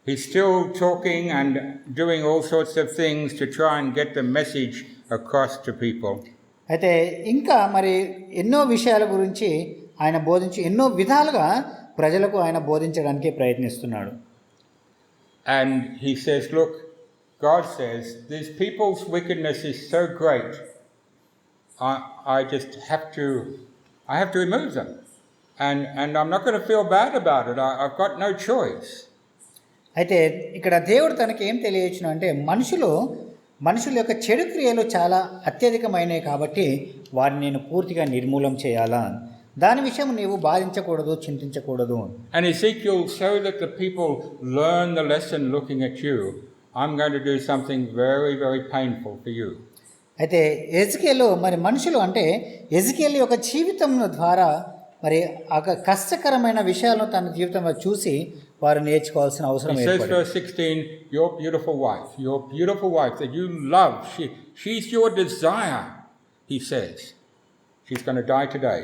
he's still talking and doing all sorts of things to try and get the message across to people. అయితే ఇంకా మరి ఎన్నో విషయాల గురించి ఆయన ఎన్నో విధాలుగా ప్రజలకు ఆయన బోధించడానికి ప్రయత్నిస్తున్నాడు. And he says, look, God says, these people's wickedness is so great, I just have to remove them. And I'm not going to feel bad about it. I've got no choice. అయితే ఇక్కడ దేవుడు తనకి ఏం తెలియజేయను అంటే మనుషుల యొక్క చెడు క్రియలు చాలా అత్యధికమైనవి కాబట్టి వారిని నేను పూర్తిగా నిర్మూలం చేయాలా, దాని విషయం నీవు బాధించకూడదు, చింతించకూడదు. And Ezekiel, so that the people learn the lesson looking at you, I'm going to do something very, very painful for you. అయితే ఎజికేలు మరి మనుషులు అంటే ఎజికేలు యొక్క జీవితం ద్వారా మరి కష్టకరమైన విషయాలను తన జీవితంలో చూసి వారు నేర్చుకోవాల్సిన అవసరం ఏర్పడింది. He says verse 16, your beautiful wife that you love, she's your desire, he says. She's going to die today.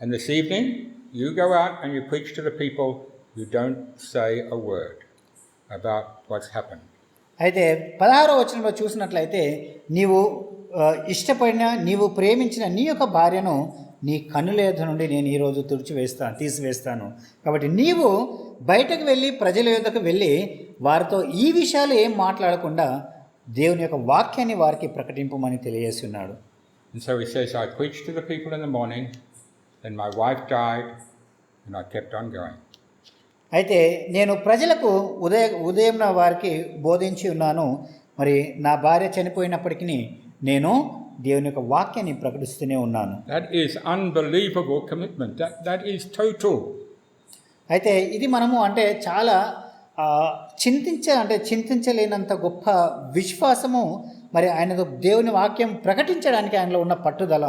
And this evening, you go out and you preach to the people, you don't say a word about what's happened. అయితే 16వ వచనంలో చూసినట్లయితే నీవు ఇష్టపడిన, నీవు ప్రేమించిన నీ యొక్క భార్యను నీ కన్నుల యొద్ద నుండి నేను ఈరోజు తీసివేస్తాను. కాబట్టి నీవు బయటకు వెళ్ళి ప్రజల యొద్దకు వెళ్ళి వారితో ఈ విషయాలు ఏం మాట్లాడకుండా దేవుని యొక్క వాక్యాన్ని వారికి ప్రకటింపమని తెలియజేస్తున్నాడు. And so he says, I preached to the people in the morning, then my wife died, And I kept on going. అయితే నేను ప్రజలకు ఉదయం వారికి బోధించి ఉన్నాను. మరి నా భార్య చనిపోయినప్పటికీ నేను దేవుని యొక్క వాక్యాన్ని ప్రకటిస్తూనే ఉన్నాను. That is unbelievable commitment. That is total. అయితే ఇది మనము అంటే చాలా చింతించలేనంత గొప్ప విశ్వాసము. మరి ఆయన దేవుని వాక్యం ప్రకటించడానికి ఆయనలో ఉన్న పట్టుదల.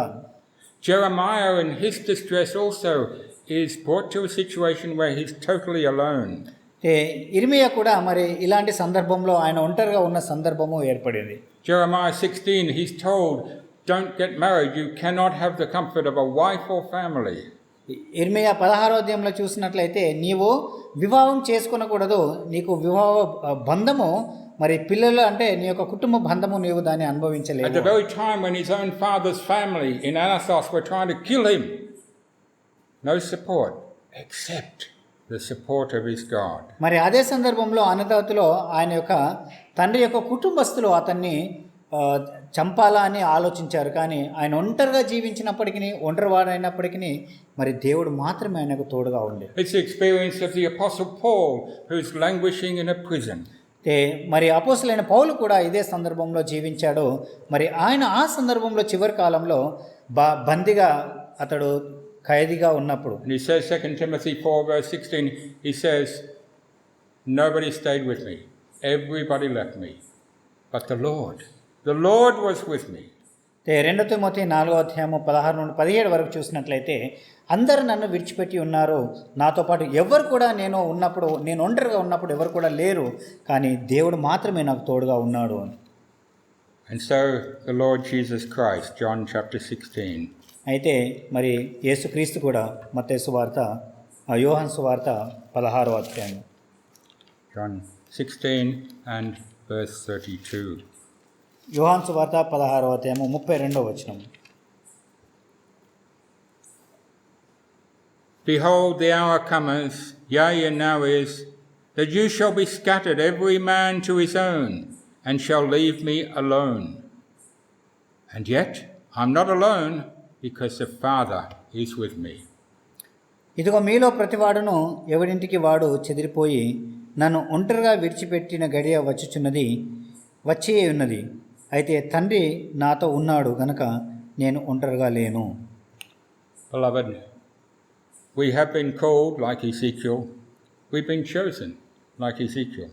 Jeremiah in his distress also is brought to a situation where he's totally alone. ఇర్మియా కూడా మరి ఇలాంటి సందర్భంలో ఆయన ఒంటరిగా ఉన్న సందర్భము ఏర్పడింది. Jeremiah 16, he's told, don't get married, you cannot have the comfort of a wife or family. ఇర్మియా 16వ అధ్యాయంలో చూసినట్లయితే నీవు వివాహం చేసుకొనకూడదు, నీకు వివాహ బంధము మరి పిల్లలు అంటే నీ యొక్క కుటుంబ బంధము నీవు దాన్ని అనుభవించలేవు. At the very time when his own father's family in Anathoth were trying to kill him, no support except the support of his God. మరి అదే సందర్భంలో అనతోతులో ఆయన యొక్క తండ్రి యొక్క కుటుంబస్తులు అతన్ని చంపాలా అని ఆలోచించారు. కానీ ఆయన ఒంటరిగా జీవించినప్పటికీ, ఒంటరివాడైనప్పటికీ మరి దేవుడు మాత్రమే ఆయనకు తోడుగా ఉండే. It's the experience of the Apostle Paul who's languishing in a prison. మరి అపోస్తలుడైన పౌలు కూడా ఇదే సందర్భంలో జీవించాడు. మరి ఆయన ఆ సందర్భంలో చివరి కాలంలో బందీగా అతడు ఖైదీగా ఉన్నప్పుడు. And he says 2 Timothy 4 verse 16, he says, nobody stayed with me, everybody left me, but the Lord was with me. 2 Timothy 4వ అధ్యాయము 16 నుండి 17 వరకు చూసినట్లయితే అందరూ నన్ను విడిచిపెట్టి ఉన్నారు, నాతో పాటు ఎవరు కూడా నేను ఒంటరిగా ఉన్నప్పుడు ఎవరు కూడా లేరు, కానీ దేవుడు మాత్రమే నాకు తోడుగా ఉన్నాడు అని. And so the Lord Jesus Christ, John chapter 16. అయితే మరి యేసుక్రీస్తు కూడా మత్తయి సువార్త, యోహాను సువార్త 16వ అధ్యాయం. John 16 and verse 32. యోహాను సువార్త 16వ అధ్యాయము 32వ వచనం. Behold, the hour cometh, yea, and now is, that you shall be scattered every man to his own, and shall leave me alone. And yet I'm not alone, because the Father is with me. ఇదిగో మీలో ప్రతివాడును ఎవడింటికి వాడు చెదిరిపోయి నన్ను ఒంటరిగా విడిచిపెట్టిన గడియ వచ్చి ఉన్నది. అయితే తండ్రి నాతో ఉన్నాడు గనుక నేను ఒంటరిగా లేను. Beloved, we have been called like Ezekiel. We've been chosen like Ezekiel.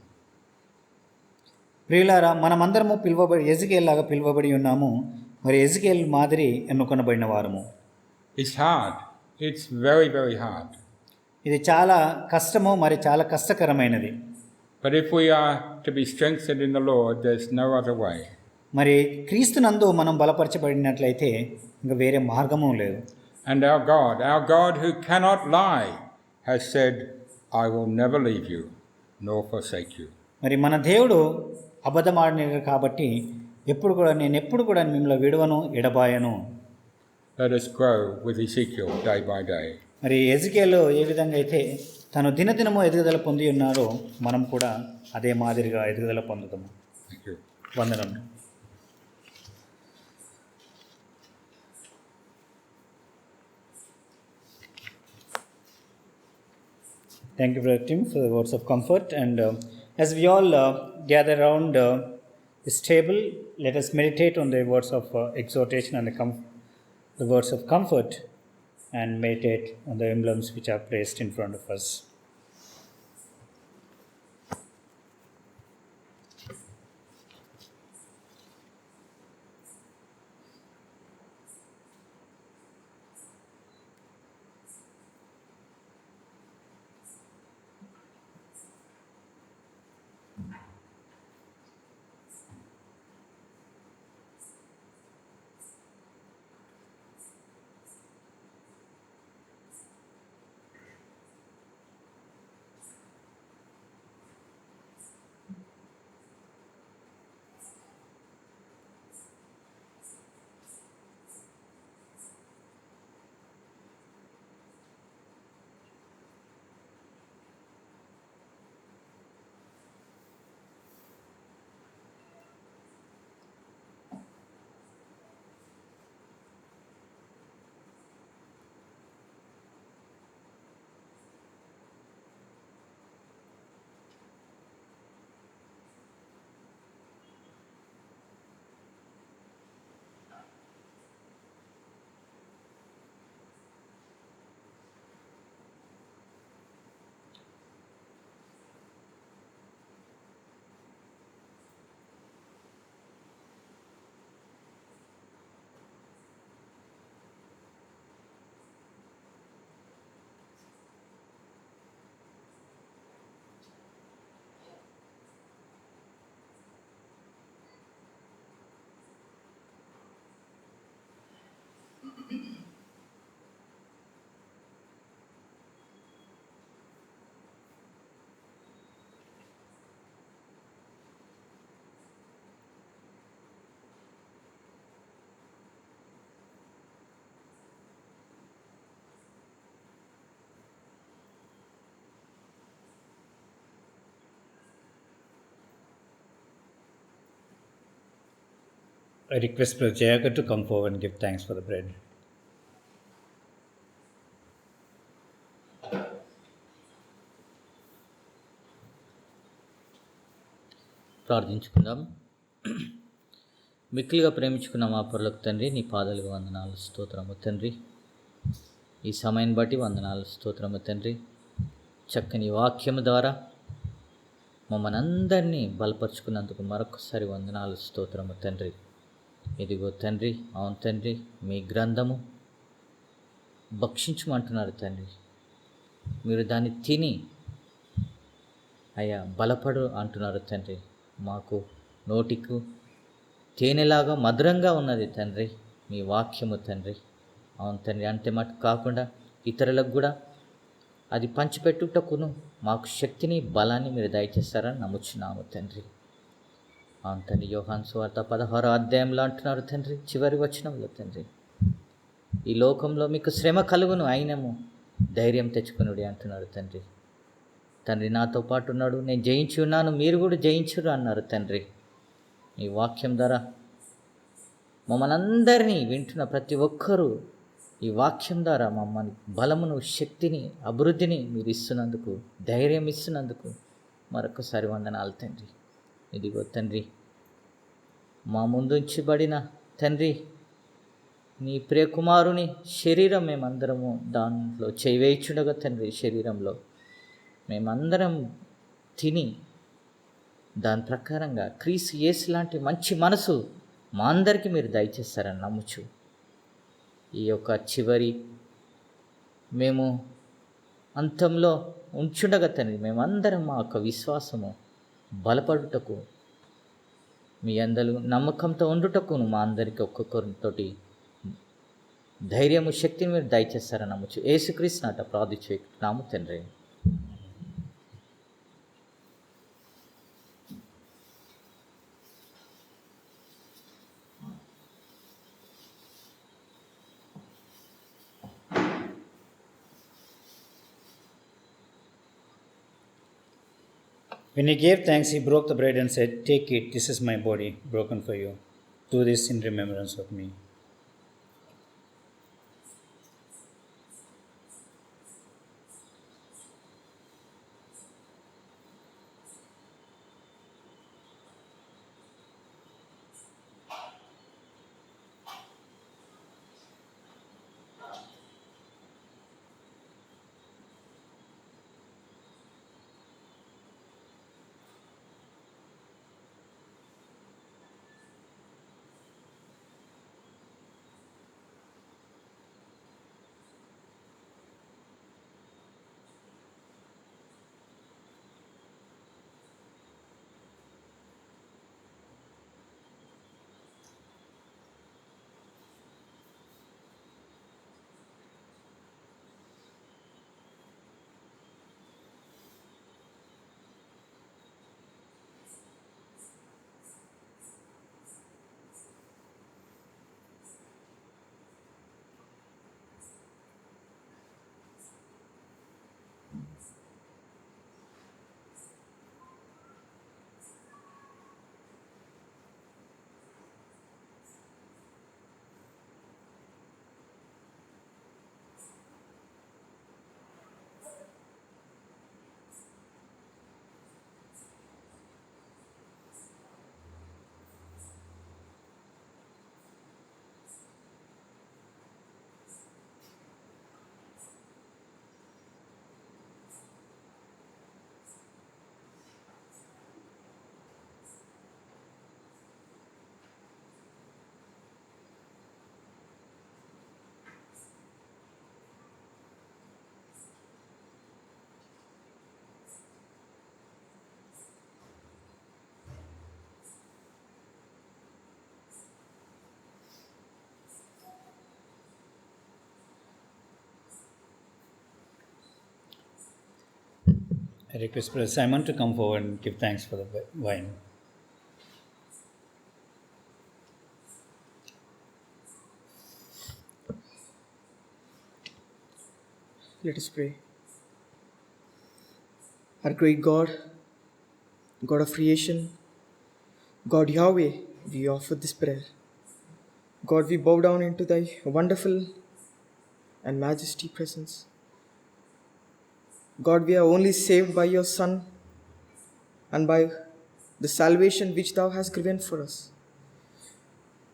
ప్రియులారా, మనమందరము ఎజికేల్ లాగా పిలువబడి ఉన్నాము. మరి ఎజికేల్ మాదిరి ఎన్నుకొనబడిన వారము. It's hard. It's very, very hard. ఇది చాలా కష్టము, మరి చాలా కష్టకరమైనది. But if we are to be strengthened in the Lord, there's no other way. మరి క్రీస్తునందు మనం బలపరచబడినట్లయితే ఇంకా వేరే మార్గము లేదు. And our God who cannot lie, has said, I will never leave you nor forsake you. మరి మన దేవుడు అబద్ధమాడినాడు కాబట్టి నేను ఎప్పుడు కూడా మిమ్మల్ని విడువను, ఎడబాయను. Let us grow with Ezekiel day by day. మరి ఎజికేలు ఏ విధంగా అయితే తను దినదినము ఎదుగుదల పొంది ఉన్నారో మనం కూడా అదే మాదిరిగా ఎదుగుదల పొందుతాము. Thank you. వందనములు. Thank you, Brother Tim, for the words of comfort. And as we all gather around this table, let us meditate on the words of exhortation and the words of comfort, and meditate on the emblems which are placed in front of us. I request Brother Jayakar to come forward and give thanks for the bread. ప్రార్థించుకుందాం. మిక్కిలిగా ప్రేమించుకున్న మా పరలోక తండ్రి, నీ పాదాలకు వందనాలు, స్తోత్రము తండ్రి. ఈ సమయం బట్టి వందనాలు, స్తోత్రము తండ్రి. చక్కని వాక్యము ద్వారా మమ్మల్ని అందరినీ బలపరుచుకున్నందుకు మరొకసారి వందనాలు, స్తోత్రము తండ్రి. ఇదిగో తండ్రి, అవును తండ్రి, మీ గ్రంథము భక్షించమంటున్నారు తండ్రి. మీరు దాన్ని తిని అయ్యా బలపడు అంటున్నారు తండ్రి. మాకు నోటికు తేనెలాగా మధురంగా ఉన్నది తండ్రి మీ వాక్యము తండ్రి. అవును తండ్రి, అంతే మటు కాకుండా ఇతరులకు కూడా అది పంచిపెట్టుటకును మాకు శక్తిని బలాన్ని మీరు దయచేస్తారని నమ్ముచున్నాము తండ్రి. అవును తండ్రి, యోహాను సువార్త 16వ అధ్యాయంలో అంటున్నారు తండ్రి, చివరి వచనంలో తండ్రి, ఈ లోకంలో మీకు శ్రమ కలుగును, అయినము ధైర్యం తెచ్చుకునుడి అంటున్నారు తండ్రి. తండ్రి నాతో పాటు ఉన్నాడు, నేను జయించి ఉన్నాను, మీరు కూడా జయించురు అన్నారు తండ్రి. ఈ వాక్యం ద్వారా మమ్మల్ని అందరినీ వింటున్న ప్రతి ఒక్కరూ ఈ వాక్యం ద్వారా మమ్మల్ని బలమును, శక్తిని, అభివృద్ధిని మీరు ఇస్తున్నందుకు, ధైర్యం ఇస్తున్నందుకు మరొకసారి వందనాలు తండ్రి. ఇదిగో తండ్రి, మా ముందుంచబడిన తండ్రి నీ ప్రియకుమారుని శరీరం మేమందరము దాంట్లో చేయివేయుచుండగా తండ్రి, శరీరంలో మేమందరం తిని దాని ప్రకారంగా క్రీస్తు యేసు లాంటి మంచి మనసు మా అందరికీ మీరు దయచేస్తారని నమ్ముచు, ఈ యొక్క చివరి మేము అంతంలో ఉంచుండగా తండ్రి, మేమందరం మా యొక్క విశ్వాసము బలపడుటకు, మీ అందరూ నమ్మకంతో ఉండుటకును మా అందరికీ ఒక్కొక్కరితోటి ధైర్యము, శక్తిని మీరు దయచేస్తారని నమ్ముచు యేసుక్రీస్తు నాట ప్రార్థించున్నాము తండ్రి. When he gave thanks, he broke the bread and said, "Take it, this is my body, broken for you. Do this in remembrance of me." I request Brother Simon to come forward and give thanks for the wine. Let us pray. Our great God, God of creation, God Yahweh, we offer this prayer God, we bow down into thy wonderful and majesty presence. God, we are only saved by your Son and by the salvation which thou hast given for us.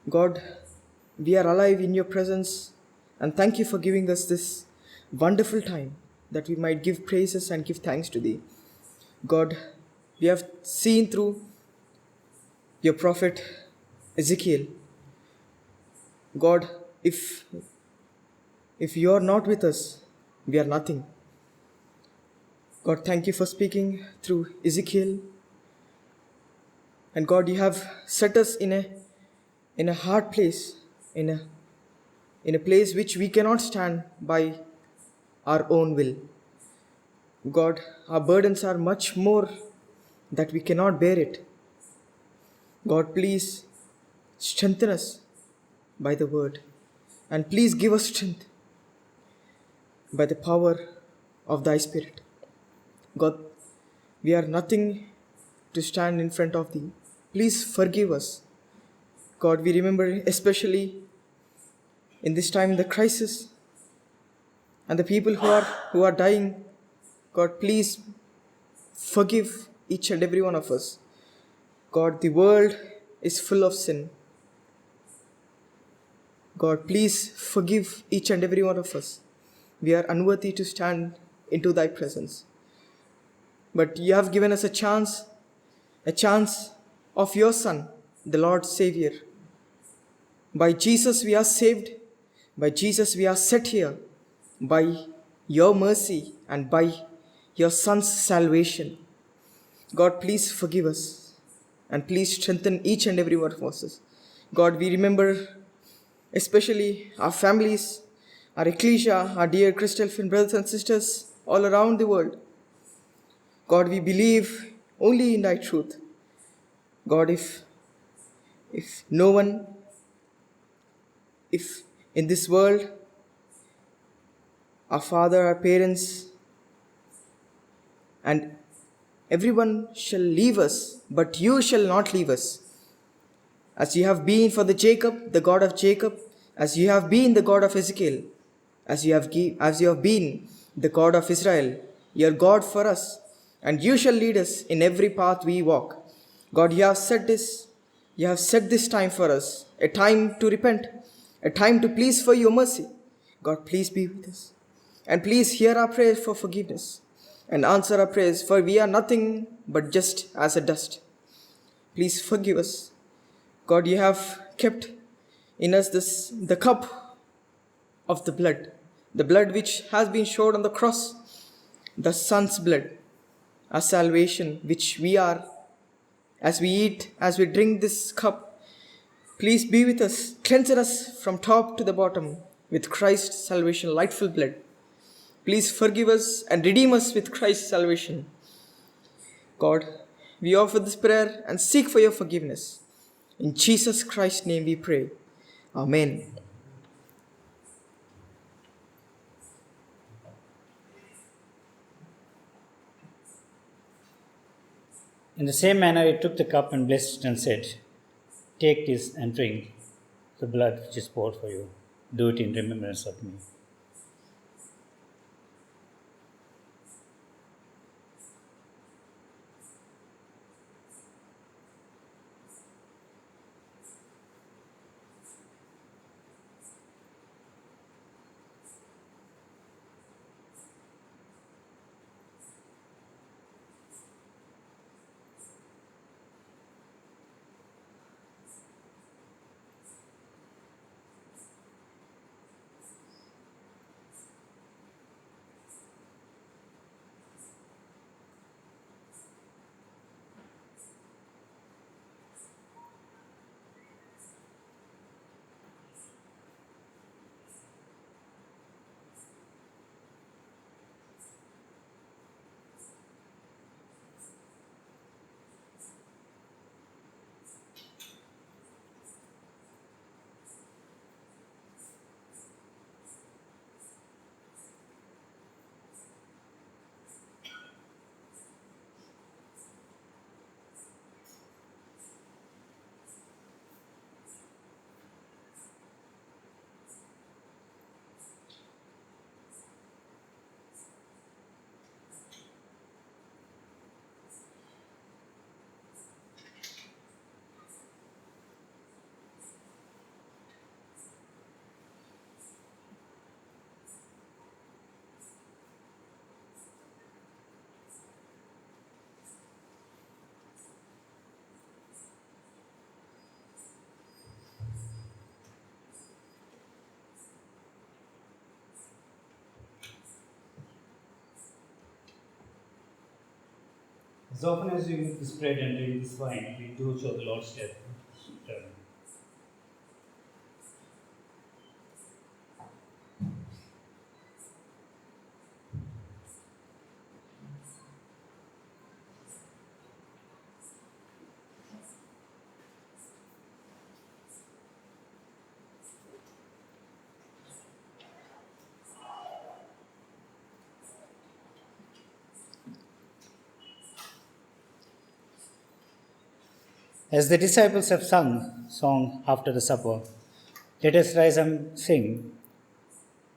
God, we are alive in your presence, and thank you for giving us this wonderful time that we might give praises and give thanks to thee. God, we have seen through your prophet Ezekiel. God, if you are not with us, we are nothing. God, thank you for speaking through Ezekiel. And God, you have set us in a hard place, in a place which we cannot stand by our own will. God, our burdens are much more that we cannot bear it. God, please strengthen us by the word, and please give us strength by the power of thy Spirit. God, we are nothing to stand in front of thee. Please forgive us. God, we remember especially in this time, the crisis and the people who are dying. God, please forgive each and every one of us. God, the world is full of sin. God, please forgive each and every one of us. We are unworthy to stand into thy presence. But you have given us a chance of your Son, the Lord Savior. By Jesus we are saved. By Jesus we are set here. By your mercy and by your Son's salvation. God, please forgive us and please strengthen each and every one of us. God, we remember especially our families, our ecclesia, our dear Christian brothers and sisters all around the world. God, we believe only in thy truth. God, if no one, if in this world, our father, our parents, and everyone shall leave us, but you shall not leave us. As you have been for the God of Jacob, as you have been the God of Ezekiel, as you have been the God of Israel, your God for us, and you shall lead us in every path we walk. God, you have set this time for us, a time to repent, a time to please for your mercy. God, please be with us. And please hear our prayers for forgiveness and answer our prayers, for we are nothing but just as a dust. Please forgive us. God, you have kept in us the cup of the blood which has been shed on the cross, the Son's blood, our salvation, which we are, as we eat, as we drink this cup. Please be with us, cleanse us from top to the bottom with Christ's salvation, lightful blood. Please forgive us and redeem us with Christ's salvation. God, we offer this prayer and seek for your forgiveness. In Jesus Christ's name we pray. Amen. In the same manner, he took the cup and blessed it and said, "Take this and drink, the blood which is poured for you. Do it in remembrance of me." As often as you eat this bread and drink this wine, we do show the Lord's death. Return. As the disciples have sung song after the supper, let us rise and sing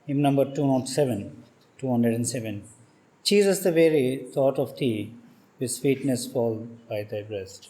hymn number 207. Jesus, the very thought of thee, with sweetness fall by thy breast.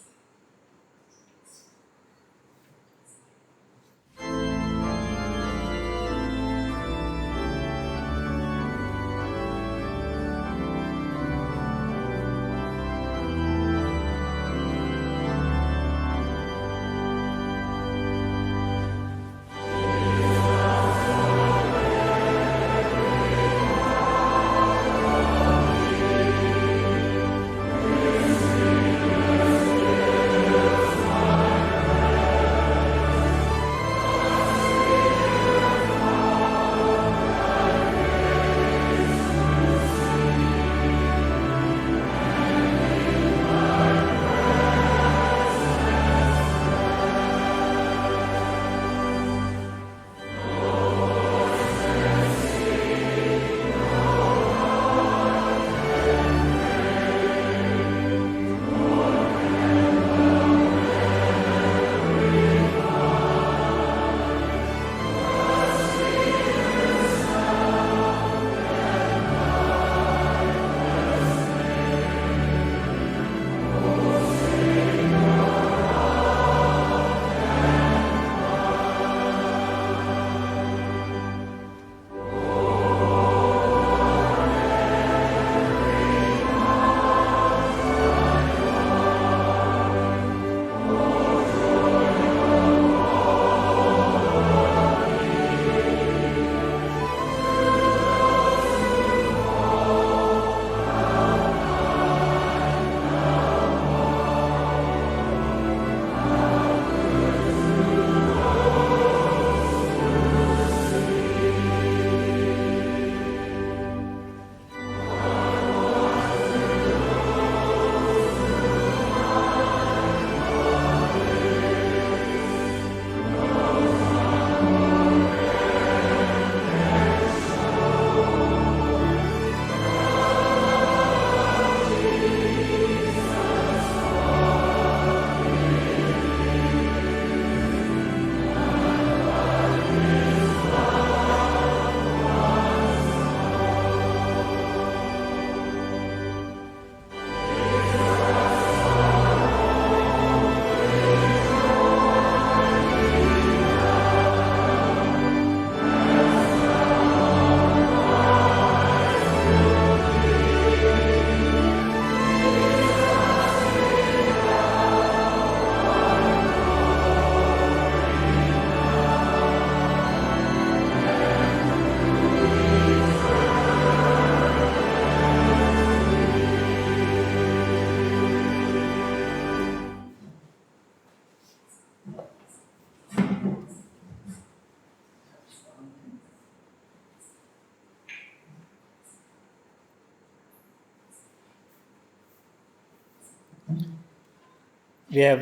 We have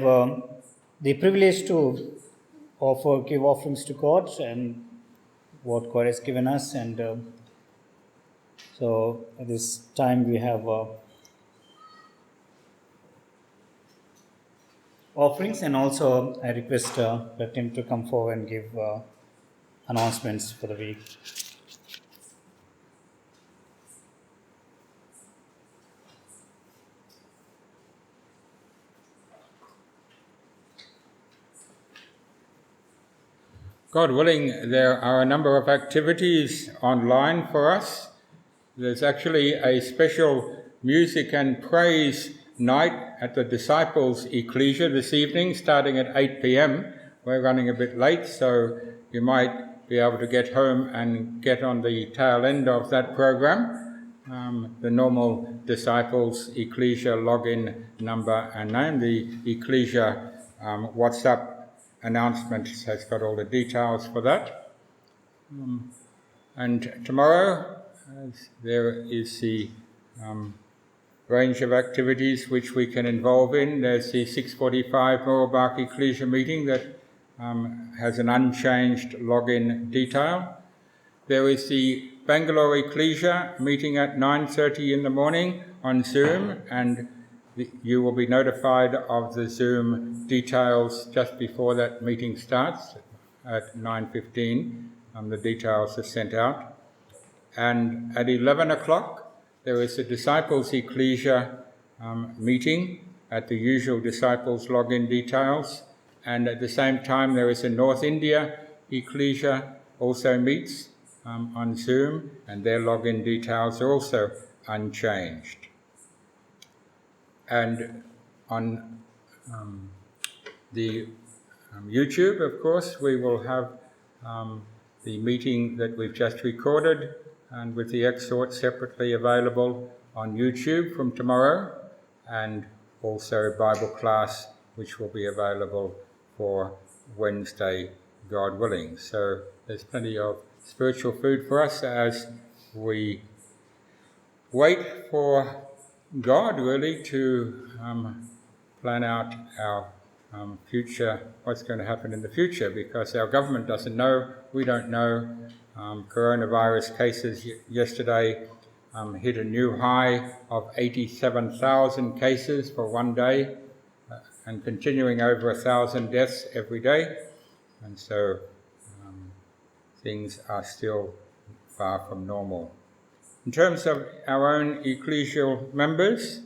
the privilege to give offerings to God and what God has given us. And so at this time we have offerings, and also I request Tim to come forward and give announcements for the week. God willing, there are a number of activities online for us. There's actually a special music and praise night at the Disciples Ecclesia this evening, starting at 8 p.m. We're running a bit late, so you might be able to get home and get on the tail end of that program. The normal Disciples Ecclesia login number and name. The Ecclesia WhatsApp announcement has got all the details for that. And tomorrow there is the range of activities which we can involve in. There's the 6:45 Moorbark Ecclesia meeting that has an unchanged login detail. There is the Bangalore Ecclesia meeting at 9:30 in the morning on Zoom, and you will be notified of the Zoom details just before that meeting starts at 9:15. The details are sent out. And at 11 o'clock, there is a Disciples Ecclesia meeting at the usual Disciples login details. And at the same time, there is a North India Ecclesia also meets on Zoom, and their login details are also unchanged. And on the YouTube, of course, we will have the meeting that we've just recorded and with the exhort separately available on YouTube from tomorrow, and also Bible class, which will be available for Wednesday, God willing. So there's plenty of spiritual food for us as we wait for God really to plan out our future, what's going to happen in the future, because our government doesn't know, we don't know. Coronavirus cases yesterday hit a new high of 87,000 cases for one day, and continuing over 1,000 deaths every day. And so things are still far from normal. In terms of our own ecclesial members,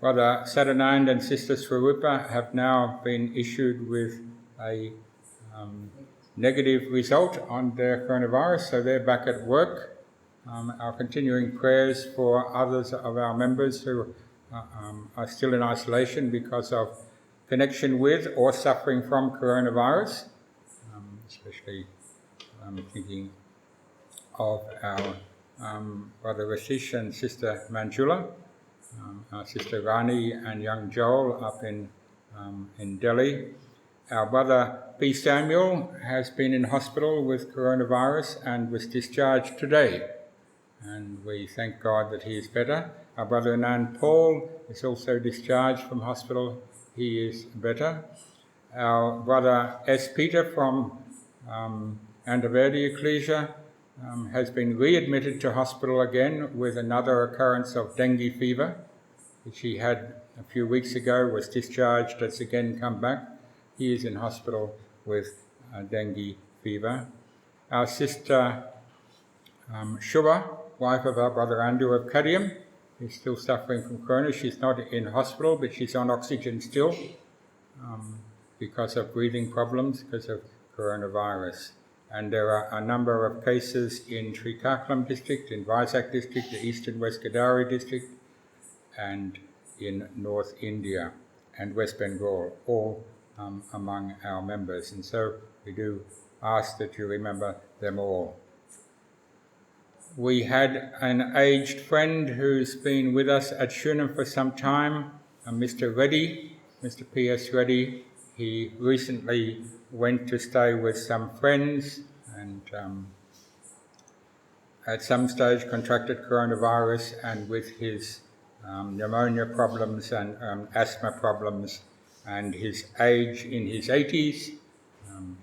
Brother Sadanand and Sister Swarupa have now been issued with a negative result on their coronavirus, so they're back at work. Our continuing prayers for others of our members who are still in isolation because of connection with or suffering from coronavirus, especially thinking of our Brother Rashish and Sister Manjula, our Sister Rani and young Joel up in Delhi. Our brother P. Samuel has been in hospital with coronavirus and was discharged today, and we thank God that he is better. Our brother Anand Paul is also discharged from hospital. He is better. Our brother S. Peter from Andaverdi Ecclesia has been readmitted to hospital again with another occurrence of dengue fever, which he had a few weeks ago, was discharged, has again come back. He is in hospital with dengue fever. Our sister Shubha, wife of our brother Andrew of Kadiam, is still suffering from corona. She's not in hospital, but she's on oxygen still because of breathing problems, because of coronavirus. And there are a number of cases in Srikakulam district, in Vizag district, the Eastern West Godavari district, and in North India and West Bengal, all among our members. And so we do ask that you remember them all. We had an aged friend who's been with us at Shunam for some time, Mr. Reddy, Mr. P.S. Reddy. He recently went to stay with some friends and at some stage contracted coronavirus, and with his pneumonia problems and asthma problems and his age in his 80s,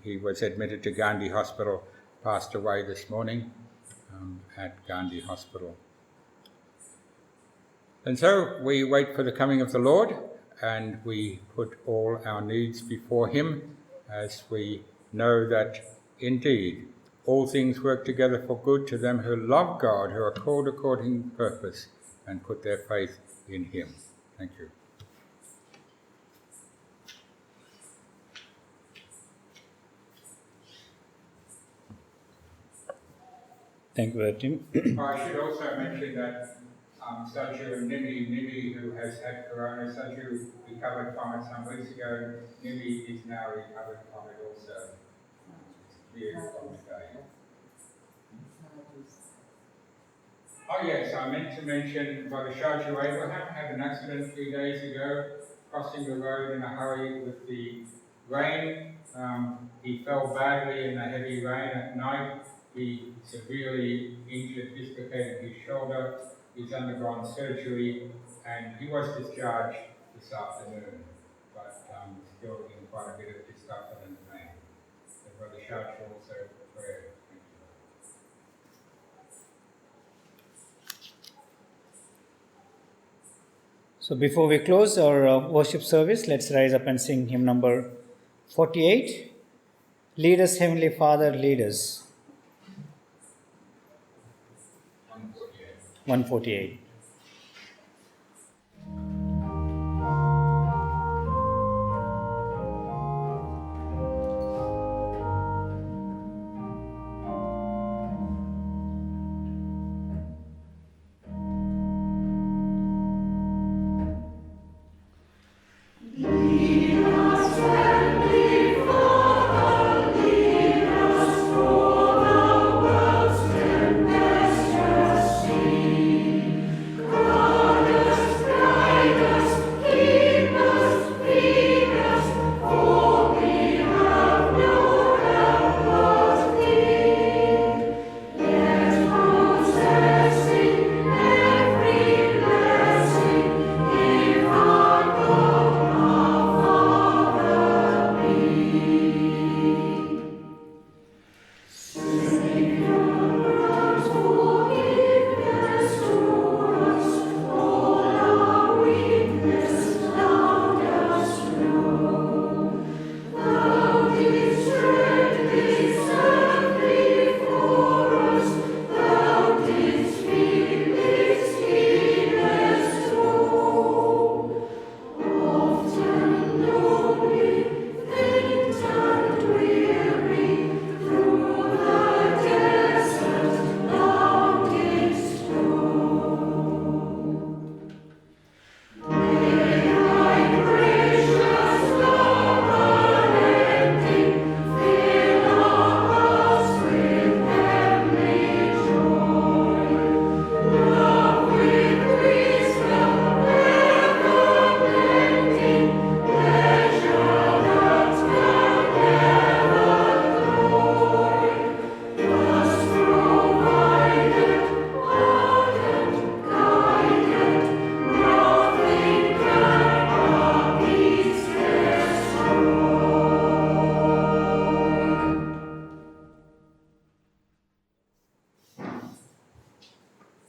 he was admitted to Gandhi Hospital, passed away this morning at Gandhi Hospital. And so we wait for the coming of the Lord, and we put all our needs before him, as we know that indeed all things work together for good to them who love God, who are called according to purpose, and put their faith in him. Thank you. Thank you, Tim. I should also mention that Saju and Nimi, who has had corona, Saju recovered from it some weeks ago. Nimi is now recovered from it also. Cleared from today. Oh yes, I meant to mention Brother Shaju Abraham had an accident 3 days ago, crossing the road in a hurry with the rain. He fell badly in the heavy rain at night. He severely injured, dislocated his shoulder. He's undergone surgery, and he was discharged this afternoon, but still in quite a bit of discomfort and pain. So Brother Shaju also prayer. Thank you. So before we close our worship service, let's rise up and sing hymn number 48. Lead us, Heavenly Father, lead us. 148.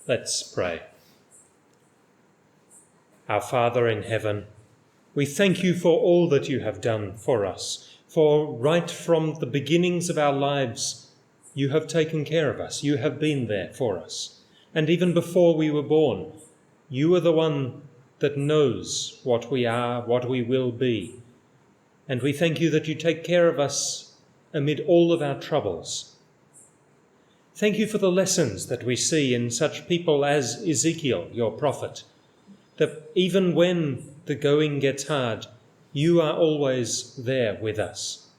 Let's pray. Our Father in heaven, we thank you for all that you have done for us, for right from the beginnings of our lives, you have taken care of us. You have been there for us. And even before we were born, you are the one that knows what we are, what we will be. And we thank you that you take care of us amid all of our troubles. Thank you for the lessons that we see in such people as Ezekiel, your prophet, that even when the going gets hard, you are always there with us.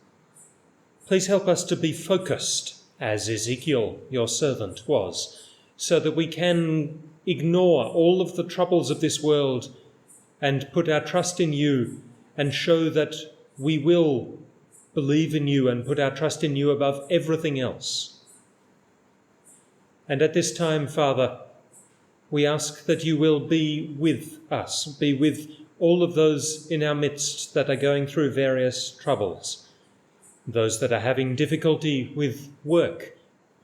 Please help us to be focused, as Ezekiel, your servant, was, so that we can ignore all of the troubles of this world and put our trust in you and show that we will believe in you and put our trust in you above everything else. And at this time, Father, we ask that you will be with us, be with all of those in our midst that are going through various troubles, those that are having difficulty with work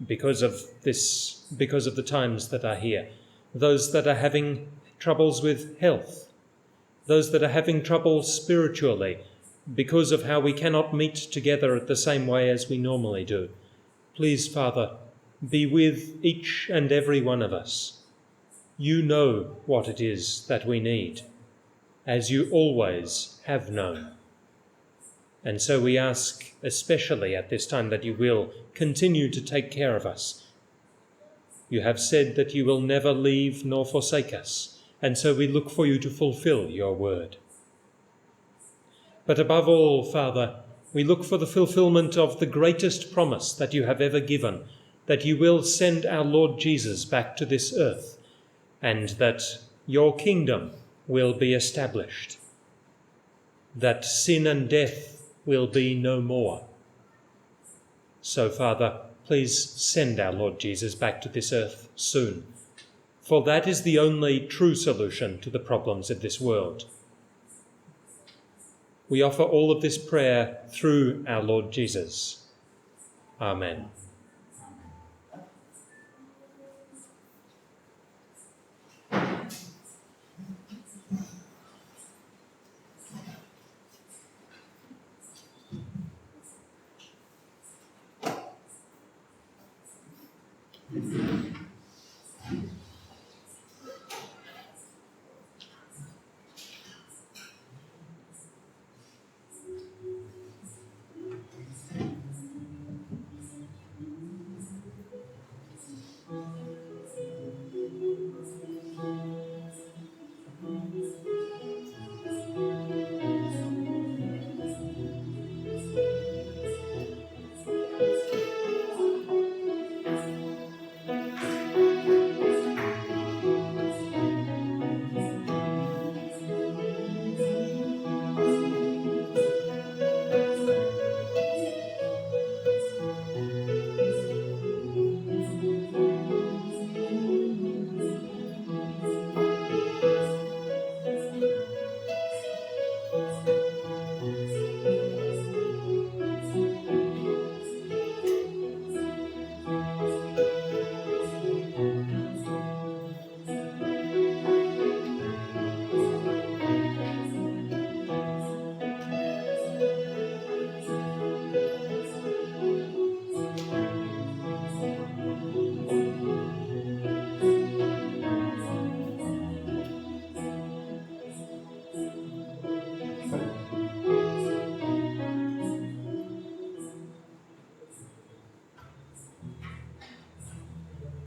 because of the times that are here, those that are having troubles with health, those that are having trouble spiritually because of how we cannot meet together at the same way as we normally do. Please, Father, be with each and every one of us. You know what it is that we need, as you always have known. And so we ask, especially at this time, that you will continue to take care of us. You have said that you will never leave nor forsake us, and so we look for you to fulfill your word. But above all, Father, we look for the fulfillment of the greatest promise that you have ever given, that you will send our Lord Jesus back to this earth, and that your kingdom will be established, that sin and death will be no more. So, Father, please send our Lord Jesus back to this earth soon, for that is the only true solution to the problems of this world. We offer all of this prayer through our Lord Jesus. Amen.